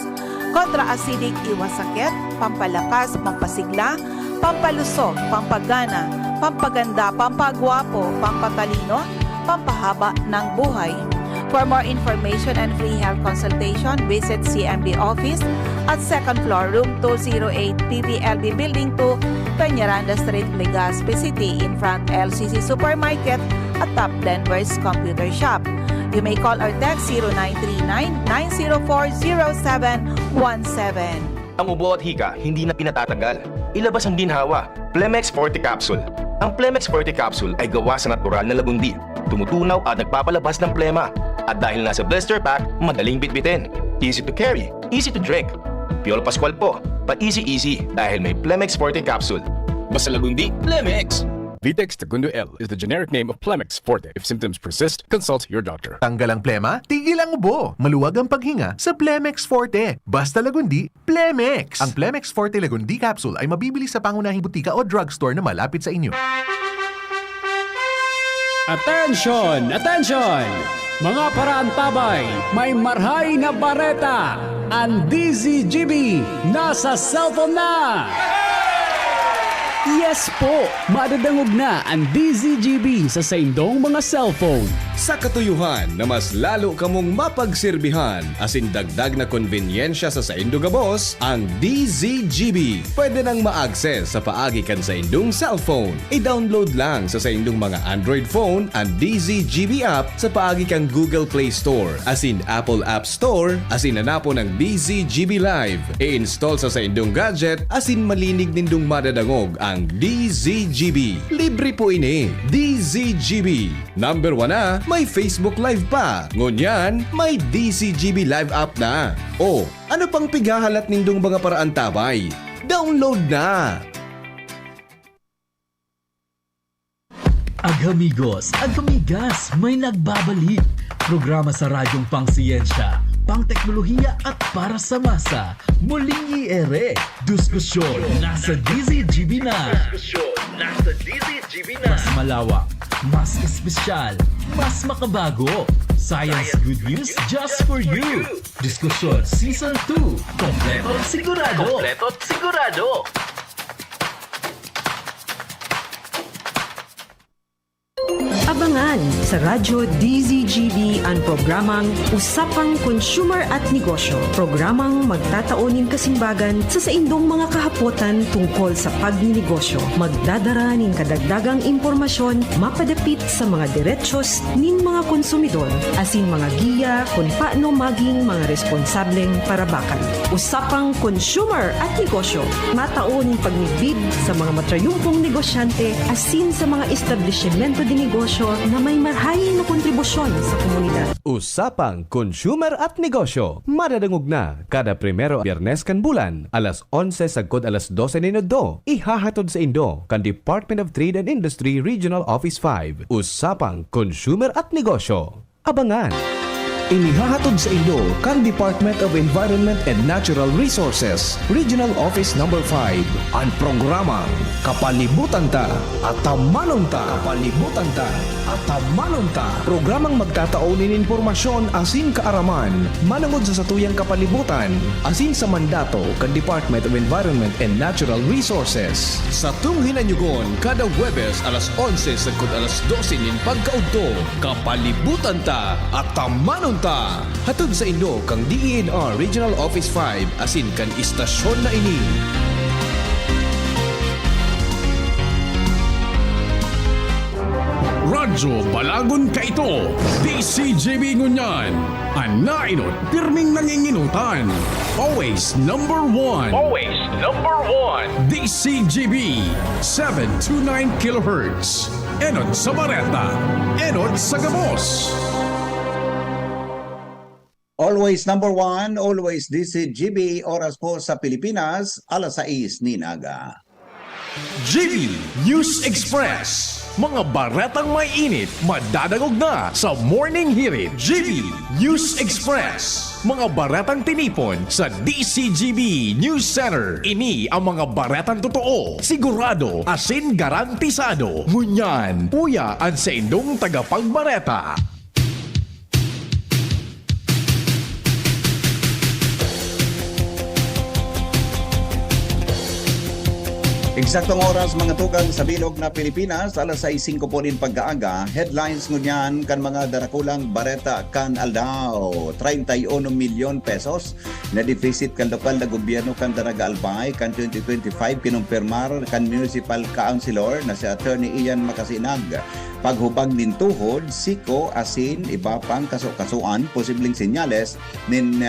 Kontra-acidic, iwas sakit, pampalakas, pampasigla, pampalusog, pampagana, pampaganda, pampagwapo, pampatalino, pampahaba ng buhay. For more information and free health consultation, visit CMB office at 2nd floor, room 208, PBLB Building 2, Peñaranda Street, Legazpi City, in front LCC Supermarket at Top Denver's Computer Shop. You may call or text 0939-904-0717. Ang ubo at hika, hindi na pinatatagal. Ilabas ang ginhawa, Plemex Forte Capsule. Ang Plemex Forte Capsule ay gawa sa natural na lagundi, tumutunaw at nagpapalabas ng plema. At dahil nasa blister pack, madaling bitbitin. Easy to carry, easy to drink. Piol Pascual po, pa-easy dahil may Plemex Forte Capsule. Basta lagundi, Plemex! Vitex Segundo L is the generic name of Plemex Forte. If symptoms persist, consult your doctor. Tanggal ang plema, tigil ang ubo. Maluwag ang paghinga sa Plemex Forte. Basta lagundi, Plemex! Ang Plemex Forte Lagundi Capsule ay mabibili sa pangunahing butika o drugstore na malapit sa inyo. Attention! Attention! Mga paraantabay, may marhay na bareta. Ang DZGB nasa cellphone na! Yes po! Madadangog na ang DZGB sa saindong mga cellphone. Sa katuyuhan na mas lalo kamong mapagsilbihan asin dagdag na konbinyensya sa saindo gabos, ang DZGB pwede nang ma-access sa paagi kan sa indong cellphone. I-download lang sa saindong mga Android phone ang DZGB app sa paagi kang Google Play Store asin Apple App Store asin hanapo ng DZGB Live. I-install sa saindong gadget asin malinig nindong madadangog ang DZGB. Libre po ini. DZGB. Number 1 na, may Facebook Live pa. Ngunyan, may DZGB Live app na. O, ano pang pigahalat nindong mga paraan tabay? Download na! Agamigos, agamigas, may nagbabalik. Programa sa radyong pangsiyensya, pangteknolohiya at para sa masa. Muling iere, diskusyon nasa DZGB na. Mas malawak, mas espesyal, mas makabago. Science good news just for you. Diskusyon Season 2. Kompleto at sigurado. Abangan sa Radyo DZGB ang programang Usapang Consumer at Negosyo. Programang magtataunin kasimbagan sa saindong mga kahapotan tungkol sa pagninegosyo. Magdadara nin kadagdagang impormasyon mapadapit sa mga diretsyon nin mga konsumidor asin mga giya kung paano maging mga responsableng parabakan. Usapang Consumer at Negosyo. Mataunin pagnibid sa mga matrayumpong negosyante asin sa mga establishmento de negosyo na may marhayin na kontribusyon sa komunidad. Usapang Consumer at Negosyo. Madadangog na kada primero Biyernes kan bulan, alas 11 sagkod alas 12 ninudo. Ihahatod sa Indo kan Department of Trade and Industry Regional Office 5. Usapang Consumer at Negosyo. Abangan! Inihahatod sa Indo kan Department of Environment and Natural Resources Regional Office No. 5 ang programang Kapalibutan Ta at Tamanon Ta. Kapalibutan Ta at Tamanon Ta. Programang magtataunin informasyon asin kaaraman manungod sa satuyang kapalibutan asin sa mandato kan Department of Environment and Natural Resources. Sa tunghinanyugon kada Huwebes alas 11 sagkod alas 12 nin pagkaudto. Kapalibutan Ta at Tamanon ta. Hatod sa Indo kang DENR Regional Office 5 asin kan istasyon na ini. Radyo Balagon ka ito, DCGB Ngunyan. Anainot, pirming nanginginutan. Always number 1. Always number 1. DCGB 729 kHz. Enot sa Bareta, Enot sa Gabos. Always number 1, always DCGB, oras po sa Pilipinas, alas 6 ninaga. GB News Express. Mga baretang may init, madadagog na sa Morning Hirit. GB News Express. Mga baretang tinipon sa DCGB News Center. Ini ang mga baretang totoo, sigurado, asin garantisado. Ngunyan, puya ang sa indong tagapagbareta. Eksaktong oras mga tugang sa bilog na Pilipinas, alas 6:05 po rin pagkaaga. Headlines ngunyan kan mga darakulang bareta kan aldaw. 31 milyon pesos na deficit kan lokal na gobyerno kan Daraga Albay kan 2025 kinumpirmar kan municipal councilor na si Attorney Ian Makasinag. Paghubag nin tuhod, siko, asin, iba pang kasukasuan, posibleng senyales nin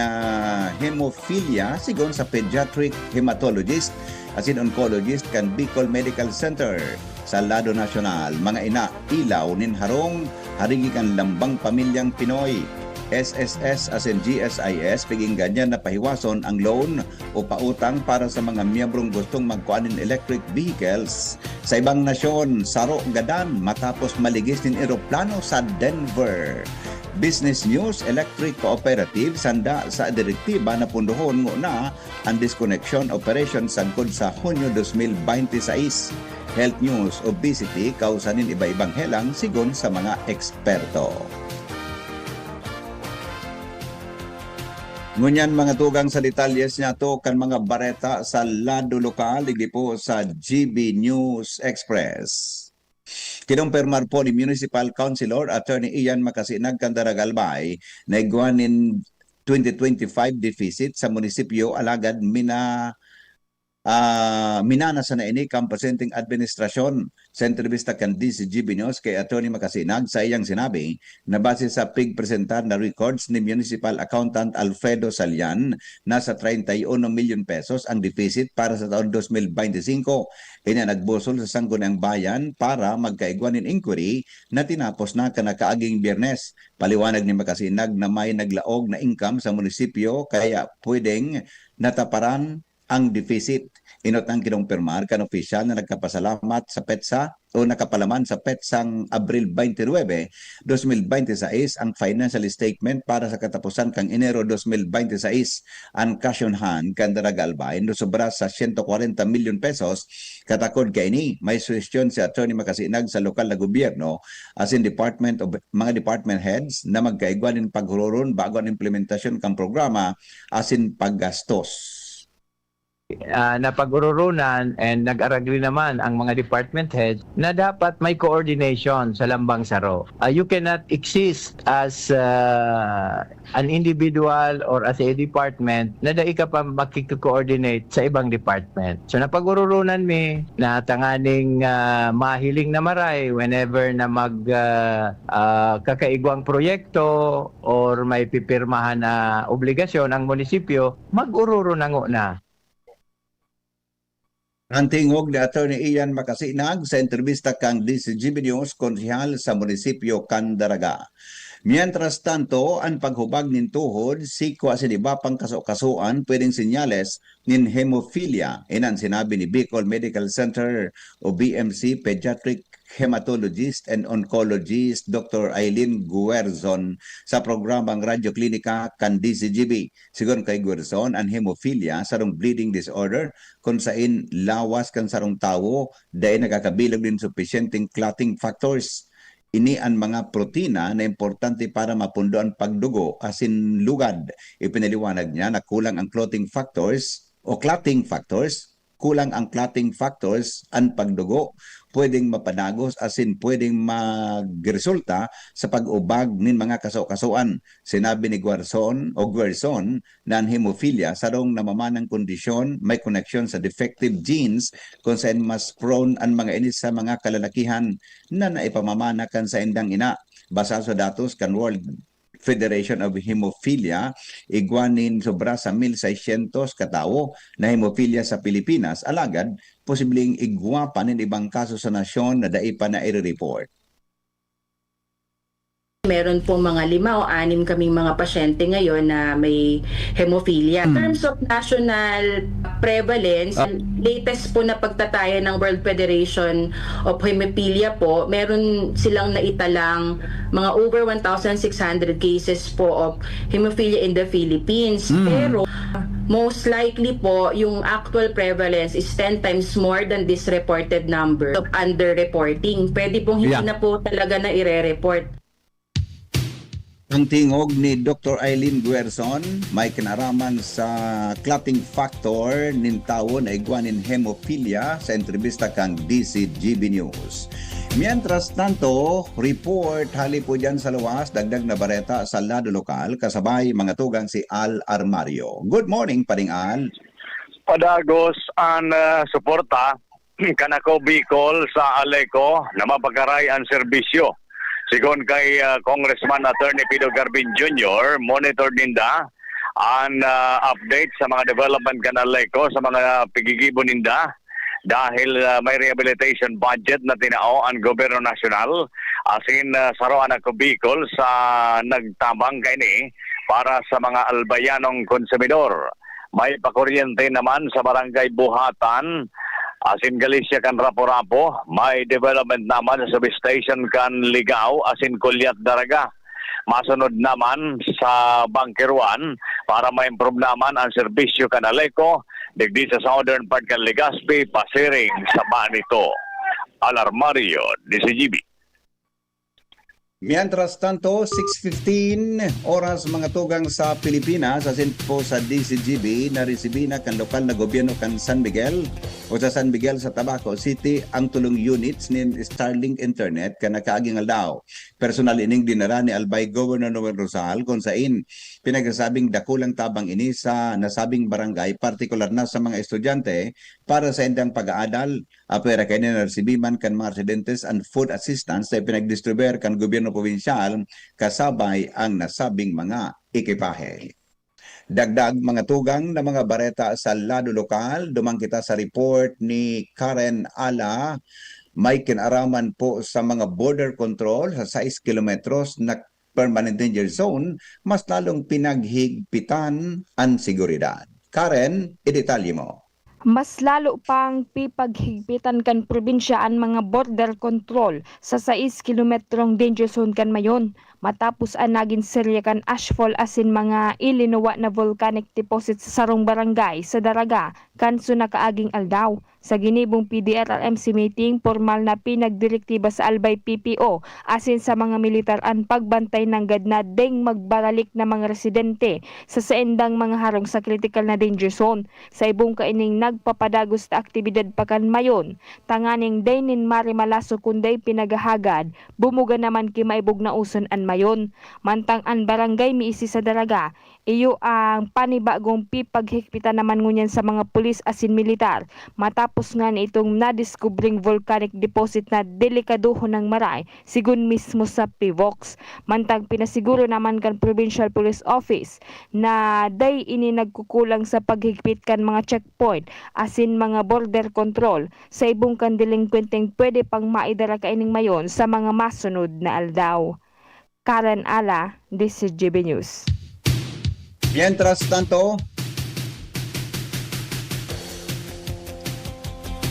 hemophilia sigon sa pediatric hematologist asin oncologist kan Bicol Medical Center sa Lado Nacional. Mga ina, ilaw nin harong harigi kan lambang pamilyang Pinoy. SSS asin GSIS piging ganyan na pahiwason ang loan o pautang para sa mga miyembrong gustong magkuanin electric vehicles. Sa ibang nasyon, saro gadan matapos maligis nin eroplano sa Denver. Business News, Electric Cooperative sanda sa direktiba na punduhon na ang disconnection operation sagkod sa Hunyo 2026. Health News, Obesity kausanin iba-ibang helang sigon sa mga eksperto. Ngunyan mga tugang sa detalyes niya to kan mga bareta sa lado lokal, hindi po sa GB News Express. Kinumpirmar po ni Municipal Councilor Attorney Ian Makasinag kan Daraga Albay na iguanin 2025 deficit sa munisipyo alagad minana sa naini kang presenting administrasyon. Sa entrevista kan DCGB News kay Attorney Makasinag sa iyang sinabi na base sa pig-presentar na records ni Municipal Accountant Alfredo Salian, nasa 31 milyon pesos ang deficit para sa taon 2025. Kanya nagbusol sa Sangguniang Bayan para magkaigwanin inquiry na tinapos na kanakaaging Biyernes. Paliwanag ni Makasinag na may naglaog na income sa munisipyo kaya pwedeng nataparan ang deficit. Inotang kinumpirmar kan opisyal na nagkapasalamat sa PETSA o nakapalaman sa PETSAng Abril 29, 2026 ang financial statement para sa katapusan kang Enero 2026. Ang cash on hand kan Daraga Albay no sobra sa 140 milyon pesos. Katakod kay ni may suhestyon si Attorney Makasinag sa lokal na gobyerno as in mga department heads na magkaigwanin paghuroron bago ang implementasyon kang programa as in paggastos. Napag-ururunan and nag-aragli naman ang mga department heads na dapat may coordination sa lambang saro. You cannot exist as an individual or as a department na dai ka pa makiko-coordinate sa ibang department. So napag-ururunan mi na tanganing mahiling na maray whenever na kakaigwang proyekto or may pipirmahan na obligasyon ang munisipyo, mag-ururunango na. Ang tingog ni Attorney Ian Makasinag sa entrevista kang DCGB News konsehal sa munisipyo kan Daraga. Mientras tanto, ang paghubag nin tuhod, siko asin iba pang kasukasuan pwedeng senyales nin hemophilia. Inan sinabi ni Bicol Medical Center o BMC Pediatric Hematologist and Oncologist Dr. Aileen Guerzon sa programang Radyo Klinika kan DCGB. Sigon kay Guerzon, ang hemophilia sarong bleeding disorder kung sain lawas kan sarong tawo dahil nakakabilog din sufficienting clotting factors. Ini ang mga protina na importante para mapundo ang pagdugo asin lugad. Ipinaliwanag niya na kulang ang clotting factors o clotting factors, kulang ang clotting factors ang pagdugo, pwedeng mapanagos asin pwedeng magresulta sa pag-ubag nin mga kasukasuan. Sinabi ni Guerzon na ang hemophilia sarong namamanang kondisyon may connection sa defective genes kung saan mas prone ang mga inis sa mga kalalakihan na naipamamanakan sa indang ina. Basa sa datos kan World Federation of Hemophilia, igwanin sobra sa 1,600 katao na hemophilia sa Pilipinas. Alagad, posibleng igwa pa nin ibang kaso sa nasyon na daipa na i-report. Meron pong mga 5 o 6 kaming mga pasyente ngayon na may hemophilia. In terms of national prevalence, latest po na pagtataya ng World Federation of Hemophilia po, meron silang naitalang mga over 1,600 cases po of hemophilia in the Philippines. Pero most likely po, yung actual prevalence is 10 times more than this reported number of underreporting. Pwede pong hindi na po talaga na ire-report. Ang tingog ni Dr. Eileen Guerson may kinaraman sa clotting factor nin tawon ay guanin hemophilia sa entrevista kang DCGB News. Mientras tanto, report hali po dyan sa luwas, dagdag na bareta sa lado lokal, kasabay mga tugang si Al Armario. Good morning, Paring Al. Padagos ang suporta kanako Bicol sa Aleco na mapagaray ang serbisyo. Sigon kay Congressman Attorney Pido Garbin Jr., monitor ninda ang update sa mga development kan Aleco sa mga pigigibo ninda dahil may rehabilitation budget na tinao ang gobyerno nasyonal asin saroan ako Bicol sa nagtabang kaini para sa mga albayanong konsumidor. May pakuryente naman sa barangay Buhatan asin Galicia kan Rapo-Rapo, may development naman sa substation kan Ligao asin Kulyat Daraga. Masunod naman sa Bangkiruan para ma-improve naman ang serbisyo kan Aleco digdi sa southern part kan Legazpi, Pasiring sa Manito. Alarmario, DCGB. Mientras tanto, 6:15 oras mga tugang sa Pilipinas, asin po sa DCGB na resibi na kan lokal na gobyerno kan San Miguel o sa San Miguel sa Tabaco City ang tulong units ni Starlink Internet ka nakaaging aldaw. Personal ining dinara ni Albay Governor Noel Rosal kung sain pinagsasabing dakulang tabang ini sa nasabing barangay, partikular na sa mga estudyante para sa indang pag-aadal. Apera kay na resibiman kan mga residentes and food assistance na pinagdistribuer kan gobyerno provinsyal kasabay ang nasabing mga ekipahe. Dagdag mga tugang na mga bareta sa lado lokal, dumang kita sa report ni Karen Ala, may kinaraman po sa mga border control sa 6 kilometros na permanent danger zone, mas lalong pinaghigpitan ang seguridad. Karen, idetalye mo. Mas lalo pang pipaghigpitan kan probinsya ang mga border control sa 6 kilometrong danger zone kan mayon. Matapos ang naging serye kan ashfall asin mga ilinuwa na volcanic deposit sa sarong barangay sa Daraga kan sunakaaging aldaw. Sa ginibong PDRRMC meeting, formal na pinagdirektiba sa Albay PPO asin sa mga militar ang pagbantay ng gadna deng magbaralik na mga residente sa saendang mga harong sa critical na danger zone. Sa ibong kaining nagpapadagos na aktibidad pa kan mayon, tanganing daynin mari malaso kunday pinagahagad, bumuga naman kimaibog na uson an mayon. Mantang an barangay miisi sa Daraga, iyo ang panibagong pipaghigpitan naman ngunyan sa mga pulis asin militar. Matapos nga itong nadiskubring volcanic deposit na delikaduho ng maray, sigun mismo sa PIVOX. Mantang pinasiguro naman kan Provincial Police Office na day ini nagkukulang sa paghigpit kan mga checkpoint asin mga border control sa ibong kan delinkwenteng pwede pang maidara kaining mayon sa mga masunod na aldaw. Karen Ala, DCGB News. Mientras tanto,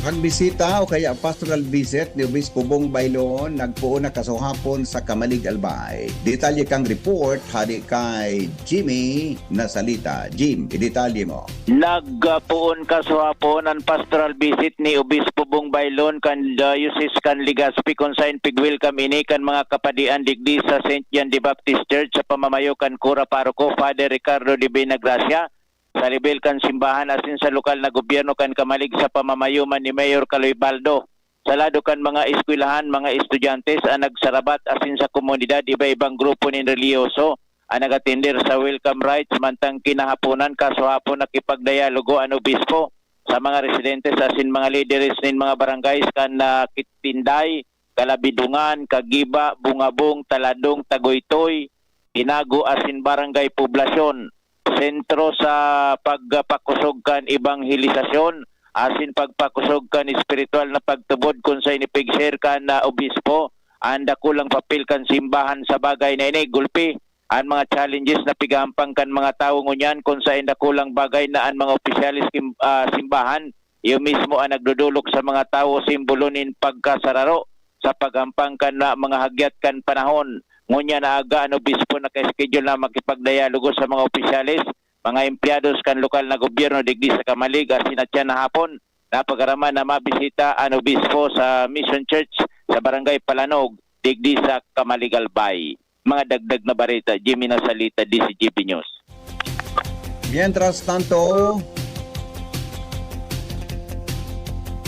pagbisita o kaya pastoral visit ni Obispo Bong Bailon nagpuon na kasuhapon sa Kamalig Albay. Detalye kang report hadi kay Jimmy Nasalita. Jim, idetalye mo. Nagpuon kasuhapon ang pastoral visit ni Obispo Bong Bailon kan Diocese kan Legazpi kung saan pig-welcome ini kan mga kapadian digdi sa St. John the Baptist Church sa pamamayo kan Cura Paroko Father Ricardo de Benagracia. Sa level kan simbahan asin sa lokal na gobyerno kan Kamalig sa pamamayuman ni Mayor Caloy Baldo. Sa lado kan mga eskwelahan, mga estudyantes ang nagsarabat asin sa komunidad, iba-ibang grupo ng reliyoso ang nag-atender sa welcome rites mantang kinahaponan kasuhapon nakipagdialogo ang obispo sa mga residentes asin mga leaders ng mga barangays kan Kitinday, Kalabidungan, Kagiba, Bungabong, Taladong, Tagoytoy, Inago asin barangay poblasyon. Sentro sa pagpakusog kan ebanghelisasyon asin pagpakusog kan espiritual na pagtubod kung sa inipig-share kan na obispo ang dakulang papel kan simbahan sa bagay na ini gulpi ang mga challenges na pigampang kan mga tao ngunyan kung sa dakulang bagay na ang mga opisyalis simbahan iyo mismo ang nagdudulok sa mga tao simbolo nin pagkasararo sa pagampang kan na mga hagyat kan panahon. Ngunya na aga ang obispo na ka-schedule na makipagdialogo sa mga opisyalis, mga emplyados kan lokal na gobyerno digdi sa Kamalig asin at yan na hapon napagaraman na mabisita ang obispo sa Mission Church sa Barangay Palanog digdi sa Kamalig Albay. mga dagdag na barita. Jimmy Nasalita, DCGP News. Mientras tanto,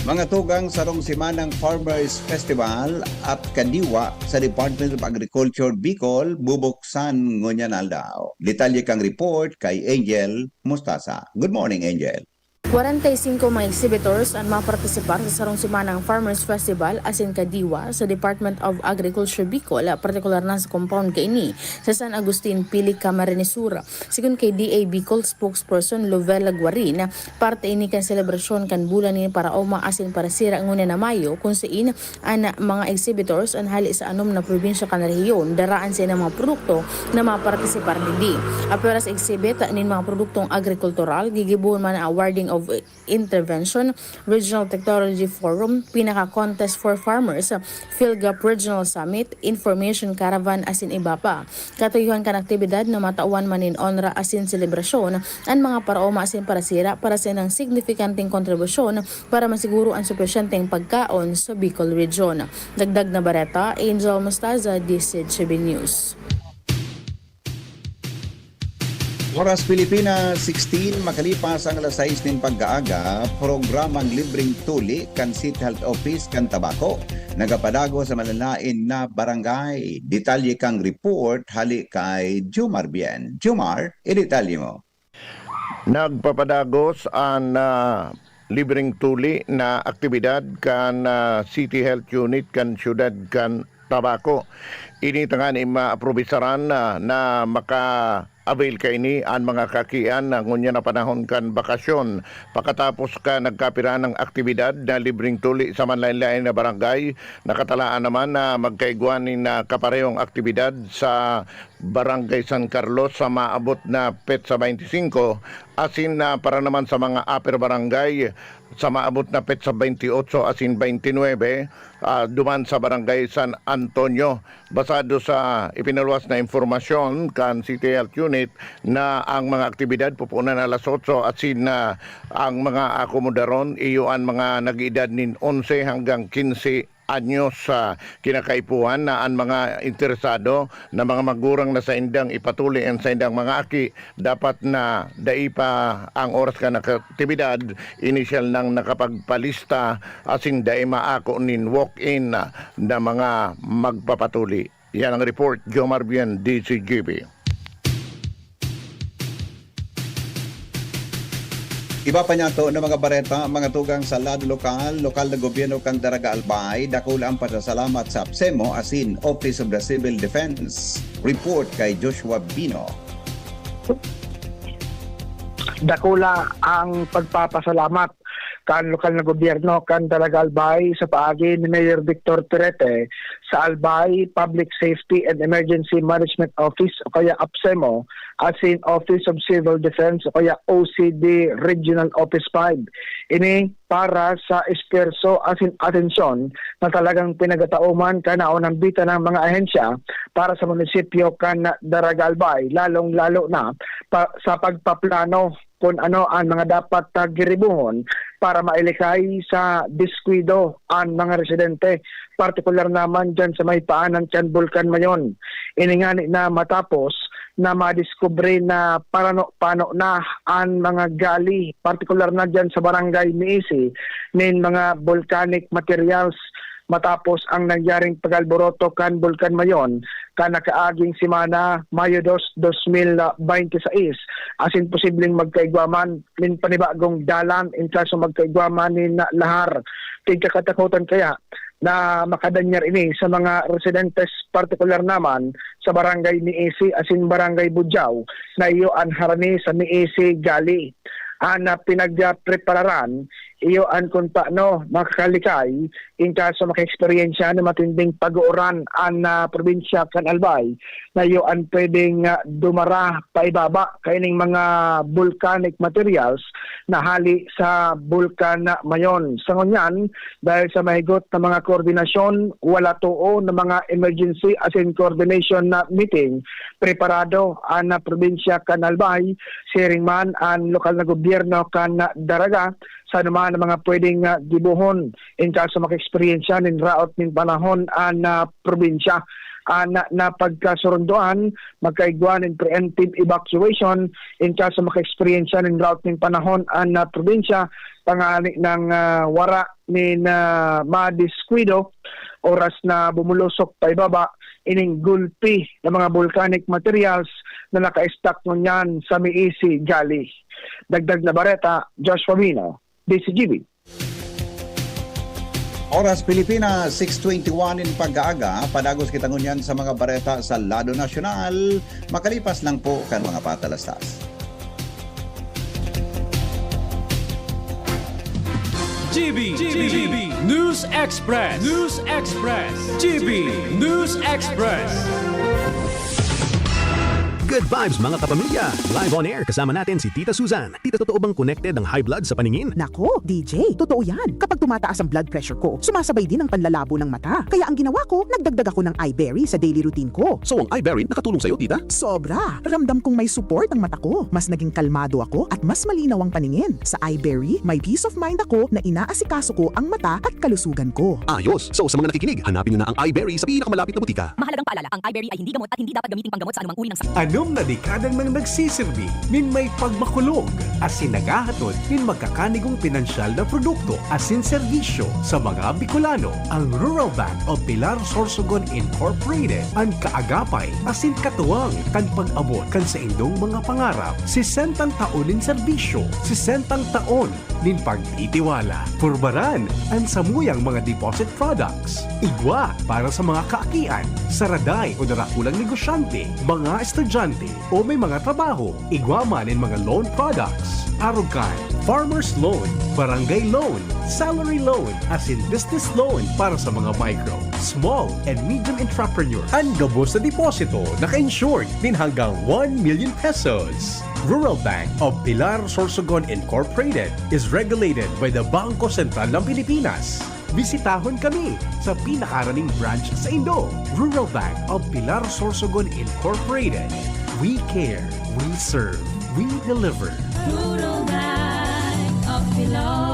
mga tugang sarong simanang Farmers Festival at kadiwa sa Department of Agriculture Bicol bubuksan ngunyan aldaw. Detalye kang report kay Angel Mustasa. Good morning, Angel. 45 mga exhibitors ang mapartisipar sa sarong simanang Farmers Festival asin kadiwa sa Department of Agriculture Bicol, partikular na sa compound kaini sa San Agustin, Pili, Camarines Sur. Sigun kay DA Bicol spokesperson Lovella Guarin, parte ini kan selebrasyon kan bulan ni para oma asin para sira ngunya na Mayo kung siin ang mga exhibitors ang hali sa anom na probinsya kan rehiyon daraan sa mga produkto na mapartisipar hindi. Aperas exhibit nin mga produktong agrikultural gigibuhon man ang awarding of Intervention, Regional Technology Forum, Pinaka-Contest for Farmers, PhilGap Regional Summit, Information Caravan asin iba pa. Katuyuhan kan aktibidad na matawan manin onra asin selebrasyon ang mga paraoma asin parasira para sa ng signifikanting kontribusyon para masiguro ang supesyenteng pagkaon sa Bicol Region. Dagdag na bareta, Angel Mustaza, DCGB News. Oras Pilipinas, 16 makalipas ang alas 6 ng pag-aaga, programang libreng tuli kan City Health Office kan Tabako. Nagapadago sa malalain na barangay. Detalye kang report hali kay Jumar Bien. Jumar, i-detalye mo. Nagpapadagos ang libreng tuli na aktibidad kan City Health Unit kan Syudad kan Tabako. Ini tangan ma-aprobisaran na maka-avail ka ini ang mga kakian na ngunya na panahon kan bakasyon. Pagkatapos ka nagkapira ng aktibidad na libreng tuli sa manlain-lain na barangay, nakatalaan naman na magkaigwanin na kaparehong aktibidad sa Barangay San Carlos sa maabot na petsa 25, asin na para naman sa mga upper barangay sa maabot na petsa 28 asin 29, duman sa Barangay San Antonio. Basado sa ipinaluwas na informasyon kan City Health Unit na ang mga aktibidad pupunan alas 8 asin na ang mga akomodaron iyo ang mga nag-edad nin 11 hanggang 15 anyos sa kinakaipuhan na ang mga interesado na mga magurang na sa indang ipatuloy ang sa indang mga aki dapat na daipa ang oras ka nakaktibidad initial nang nakapagpalista asing dai maako nin walk-in na mga magpapatuli. Yan ang report, Jomar Bien, DCGB. Iba pa niya to na mga bareta, mga tugang sa lado lokal na gobyerno kang Daraga Albay, dakula ang pasasalamat sa APSEMO asin Office of the Civil Defense. Report kay Joshua Bino. Dakula ang pagpapasalamat kan lokal na gobyerno kan Daraga Albay sa paagi ni Mayor Victor Terete sa Albay Public Safety and Emergency Management Office o kaya APSEMO asin Office of Civil Defense o kaya OCD Regional Office 5. Ini para sa esperso asin atensyon na talagang pinagatauman kanaon ng bita ng mga ahensya para sa munisipyo kan Daraga Albay, lalong-lalo na sa pagpaplano kung ano ang mga dapat giribuhon para mailikay sa diskwido ang mga residente, partikular naman dyan sa may paanan kan Bulkan Mayon. Iningani na matapos na madiskubre na pano na ang mga gali, partikular na dyan sa barangay Miisi, nin mga volcanic materials matapos ang nangyaring pagalboroto kan Bulkan Mayon kan nakaaging simana Mayo 2, 2026 asin posibleng magkaigwaman nin panibagong dalan in kaso magkaigwaman nin lahar. Tigkakatakutan kaya na makadanyar ini sa mga residentes partikular naman sa barangay Miisi asin barangay Budyaw na iyo ang harani sa Miisi gali. Na pinagprepararan iyo an kung paano makakalikay in kaso maka-eksperyensya na matinding pag-uuran ang probinsya kan Albay na iyo an pwedeng dumara paibaba kaining mga volcanic materials na hali sa Bulkan Mayon. Sa ngunyan, dahil sa mahigot na mga koordinasyon, wala tuo na mga emergency as in coordination na meeting, preparado ang probinsya kan Albay, sharing man ang lokal na gobyerno kan Daraga sa naman ang mga pwedeng gibuhon in kaso maka-eksperyensya nin raot nin panahon ang probinsya. na pagkasurunduan, magkaigwan in preemptive evacuation in kaso maka-experience ng drought ng panahon na probinsya, pangani ng wara ni na madiskuido, oras na bumulusok pa ibaba, ining gulpi ng mga volcanic materials na naka-stack ngunyan sa Miisi Gali. Dagdag na bareta, Josh Famino, DCGB. Oras Pilipinas, 6:21 in pag-aaga. Padagos kita ngunyan sa mga bareta sa Lado Nasyonal. Makalipas lang po kan mga patalastas. GB News Express. GB News Express. Good vibes mga kapamilya! Live on air kasama natin si Tita Susan. Tita, totoo bang connected ang high blood sa paningin? Nako, DJ, totoo yan. Kapag tumataas ang blood pressure ko, sumasabay din ang panlalabo ng mata. Kaya ang ginawa ko, nagdagdag ako ng iBerry sa daily routine ko. So ang iBerry nakatulong sa'yo, Tita? Sobra! Ramdam kong may support ang mata ko. Mas naging kalmado ako at mas malinaw ang paningin. Sa iBerry, may peace of mind ako na inaasikaso ko ang mata at kalusugan ko. Ayos! So sa mga nakikinig, hanapin nyo na ang iBerry sa pinakamalapit na butika. Mahalagang paalala, ang iBerry ay hindi gamot at hindi dapat gamitin panggamot sa anumang uri ng sakit. Anom na dekadang nang nagsisilbi, min may pagmakulog, asin nagahatod, min magkakanigong pinansyal na produkto, asin serbisyo sa mga Bicolano. Ang Rural Bank of Pilar Sorsogon Incorporated, ang kaagapay, asin katuwang, kan pag-abot kan sa indong mga pangarap, 60 taon in serbisyo, 60 taon nin pagtitiwala. Purbaran, ang samuyang mga deposit products. Igwa para sa mga kaakian, saraday o darakulang negosyante, mga estudyante o may mga trabaho. Igwa man in mga loan products. Arugan, farmer's loan, barangay loan, salary loan, as in business loan para sa mga micro, small, and medium entrepreneur. Ang gabos na deposito, naka-insured din hanggang 1 million pesos. Rural Bank of Pilar Sorsogon Incorporated is regulated by the Bangko Sentral ng Pilipinas. Bisitahon kami sa pinakaraning branch sa Indo. Rural Bank of Pilar Sorsogon Incorporated. We care, we serve, we deliver. Rural Bank of Pilar.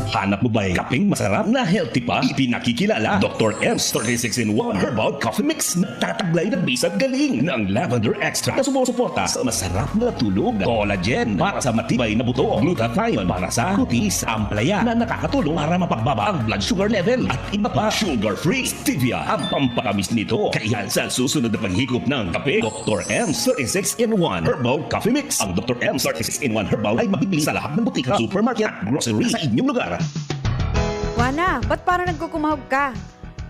Hanap mo ba yung kapeng masarap na healthy pa? Ipinakikilala Dr. M's 36-in-1 Herbal Coffee Mix na tataglay ng bisat galing ng lavender extract na sumusuporta sa masarap na tulog, collagen para sa matibay na buto, glutathione para sa kutis, amplaya na nakakatulong para mapagbaba ang blood sugar level at iba pa, sugar-free, stevia ang pampakamis nito. Kaya sa susunod na paghigop ng kape, Dr. M's 36-in-1 Herbal Coffee Mix. Ang Dr. M's 36-in-1 Herbal ay mabibili sa lahat ng butika, supermarket at grocery sa inyong lugar. Wana, ba't parang nagkukumahog ka?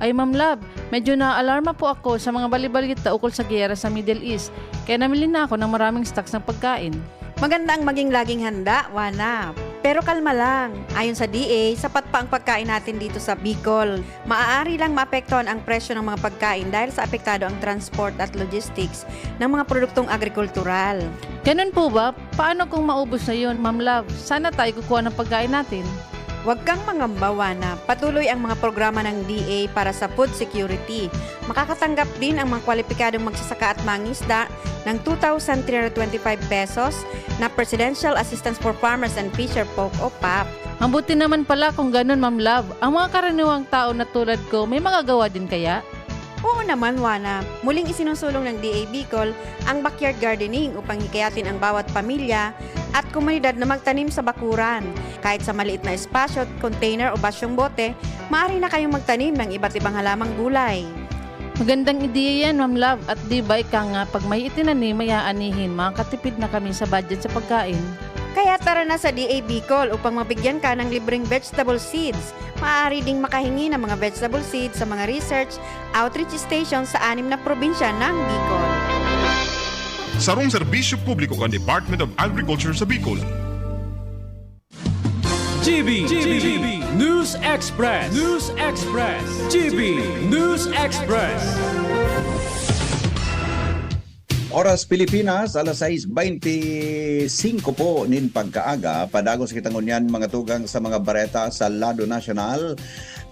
Ay Ma'am Love, medyo na-alarma po ako sa mga balibalita ukol sa giyera sa Middle East. Kaya namili na ako ng maraming stocks ng pagkain. Maganda ang maging laging handa, Wana. Pero kalma lang. Ayon sa DA, sapat pa ang pagkain natin dito sa Bicol. Maaari lang maapektuhan ang presyo ng mga pagkain dahil sa apektado ang transport at logistics ng mga produktong agrikultural. Ganun po ba? Paano kung maubos na yun, Ma'am Love? Sana tayo kukuha ng pagkain natin. Huwag kang mangamba, Wana. Patuloy ang mga programa ng DA para sa food security. Makakatanggap din ang mga kwalipikadong magsasaka at mangisda ng 2,325 pesos na Presidential Assistance for Farmers and Fisher Folk o PAP. Ang buti naman pala kung ganun, Ma'am Love. Ang mga karaniwang tao na tulad ko, may magagawa din kaya? Oo naman, Wana. Muling isinusulong ng DA Bicol ang backyard gardening upang hikayatin ang bawat pamilya at komunidad na magtanim sa bakuran. Kahit sa maliit na espasyo, container o basyong bote, maaari na kayong magtanim ng iba't ibang halamang gulay. Magandang ideya yan, Ma'am Love. At di ba ika nga, pag may itinanim, may aanihin, makakatipid na kami sa budget sa pagkain. Kaya tara na sa DA Bicol upang mabigyan ka ng libreng vegetable seeds. Maaari ding makahingi ng mga vegetable seeds sa mga research outreach stations sa 6 na probinsya ng Bicol. Sarong serbisyo publiko kan Department of Agriculture sa Bicol. GB News Express. GB News Express. Oras Pilipinas, alas 6:25 po nin pagkaaga. Padagos kitang unyan mga tugang sa mga bareta sa Lado Nasyonal.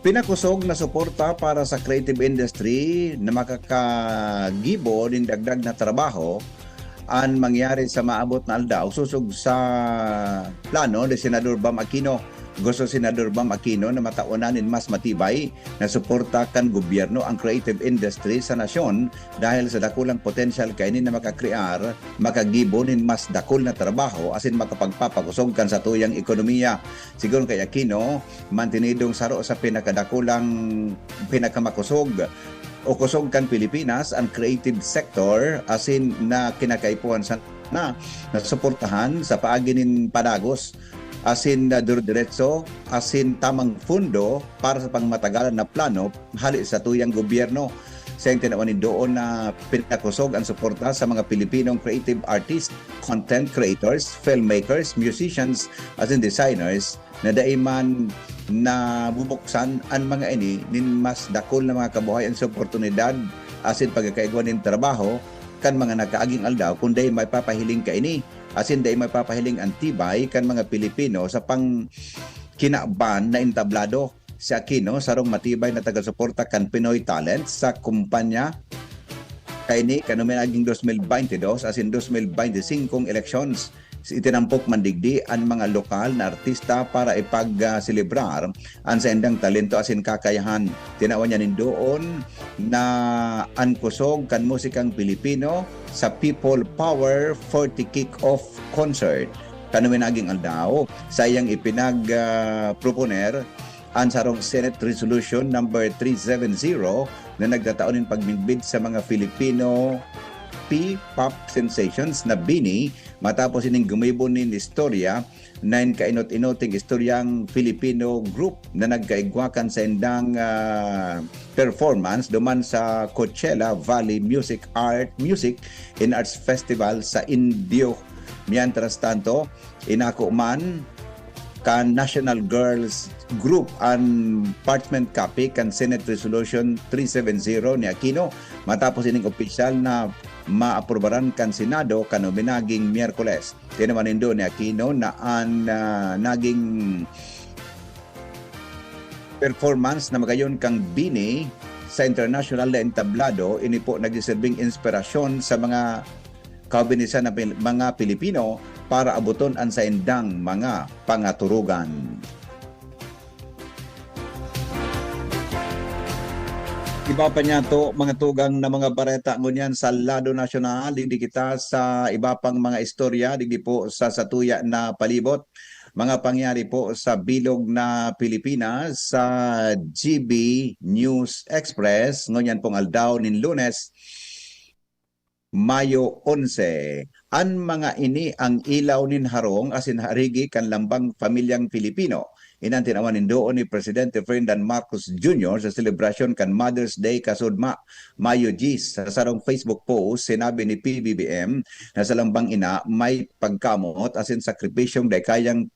Pinakusog na suporta para sa creative industry na makakagibo din dagdag na trabaho ang mangyari sa maabot na aldaw. Susog sa plano ni Senador Bam Aquino gusto Senador Bam Aquino na mataunanin mas matibay na suporta kan gobyerno ang creative industry sa nasyon dahil sa dakulang potential kainin na makakrear, makagibonin mas dakul na trabaho asin makapagpapakusog kan sa tuyang ekonomiya. Siguro kay Aquino, mantinidong saro sa pinakamakusog o kusog kan Pilipinas ang creative sector asin na kinakaipuan sa na suportahan sa paaginin padagos asin na diretso asin tamang fundo para sa pangmatagalan na plano hali sa tuyang gobyerno. Sa tinawanin doon na pinakusog ang suporta sa mga Pilipinong creative artists, content creators, filmmakers, musicians asin designers na daiman na bubuksan ang mga ini nin mas dakol na mga kabuhayan sa oportunidad asin pagkakaigwan ng trabaho kan mga nakaaging aldaw kundi may papahiling ka ini asin day may papahiling antibay kan mga Pilipino sa pang kinaban na entablado. Si Aquino sarong matibay na taga-suporta kan Pinoy talent sa kumpanya kaini kanuman aging 2022 asin 2025 elections. Itinampok mandigdi ang mga lokal na artista para ipag-celebrar ang sendang talento asin kakayahan. Tinawan niya doon na ankusog kan musikang Pilipino sa People Power 40 Kick-Off Concert. Kanumin aging aldaw, sayang ipinag-proponer ang sarong Senate Resolution number 370 na nagtataonin pagminbid sa mga Filipino P-pop sensations na BINI matapos ining gumibon nin istorya na kainot-inoting istoryang Filipino group na nagkaigwakan sa indang performance duman sa Coachella Valley Music and Arts Festival sa Indio. Mientras tanto, inako man kan National Girls Group ang parchment copy kan Senate Resolution 370 ni Aquino matapos ining opisyal na maaprobaran kan Senado kano binaging Miyerkules. Tinaman nindo ni Aquino na ang naging performance na magayon kang BINI sa international na entablado ini po nagsisilbing inspirasyon sa mga kabinisan na mga Pilipino para abuton ang saindang mga pangaturugan. Iba pa niya to mga tugang na mga bareta ngunyan sa lado nasyonal, hindi kita sa iba pang mga istorya, hindi po sa satuya na palibot. Mga pangyari po sa bilog na Pilipinas sa GB News Express, ngunyan pong aldaw nin Lunes, Mayo 11. An mga ini ang ilaw nin harong asin harigi kan lambang pamilyang Pilipino. Inan tinawanin doon ni Presidente Ferdinand Marcos Jr. sa selebrasyon kan Mother's Day kasudma Mayo 10. Sa sarong Facebook post, sinabi ni PBBM na sa lambang ina may pagkamot asin sakripisyong day kayang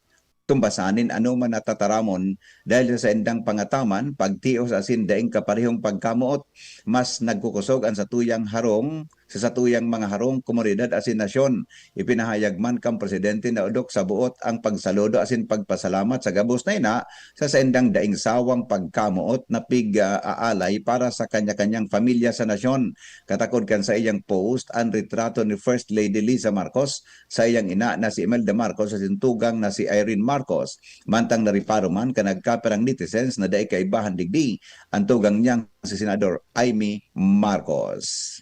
tumbasanin ano man natataramon dahil sa endang pangataman, pagtios asin daing kaparehong pagkamuot, mas nagkukusog ang satuyang harong sa satuyang mga harong komunidad asin nasyon. Ipinahayag man kang presidente na udok sa buot ang pagsaludo asin pagpasalamat sa gabos na ina sa endang daing sawang pagkamuot na pig-aalay para sa kanya-kanyang pamilya sa nasyon. Katakod kan sa iyang post ang retrato ni First Lady Liza Marcos sa iyang ina na si Imelda Marcos sa sintugang na si Irene Marcos. Mantang nariparo man ka nagkaperang netizens na daig kaibahan digdi ang tugang niyang si Senador Amy Marcos.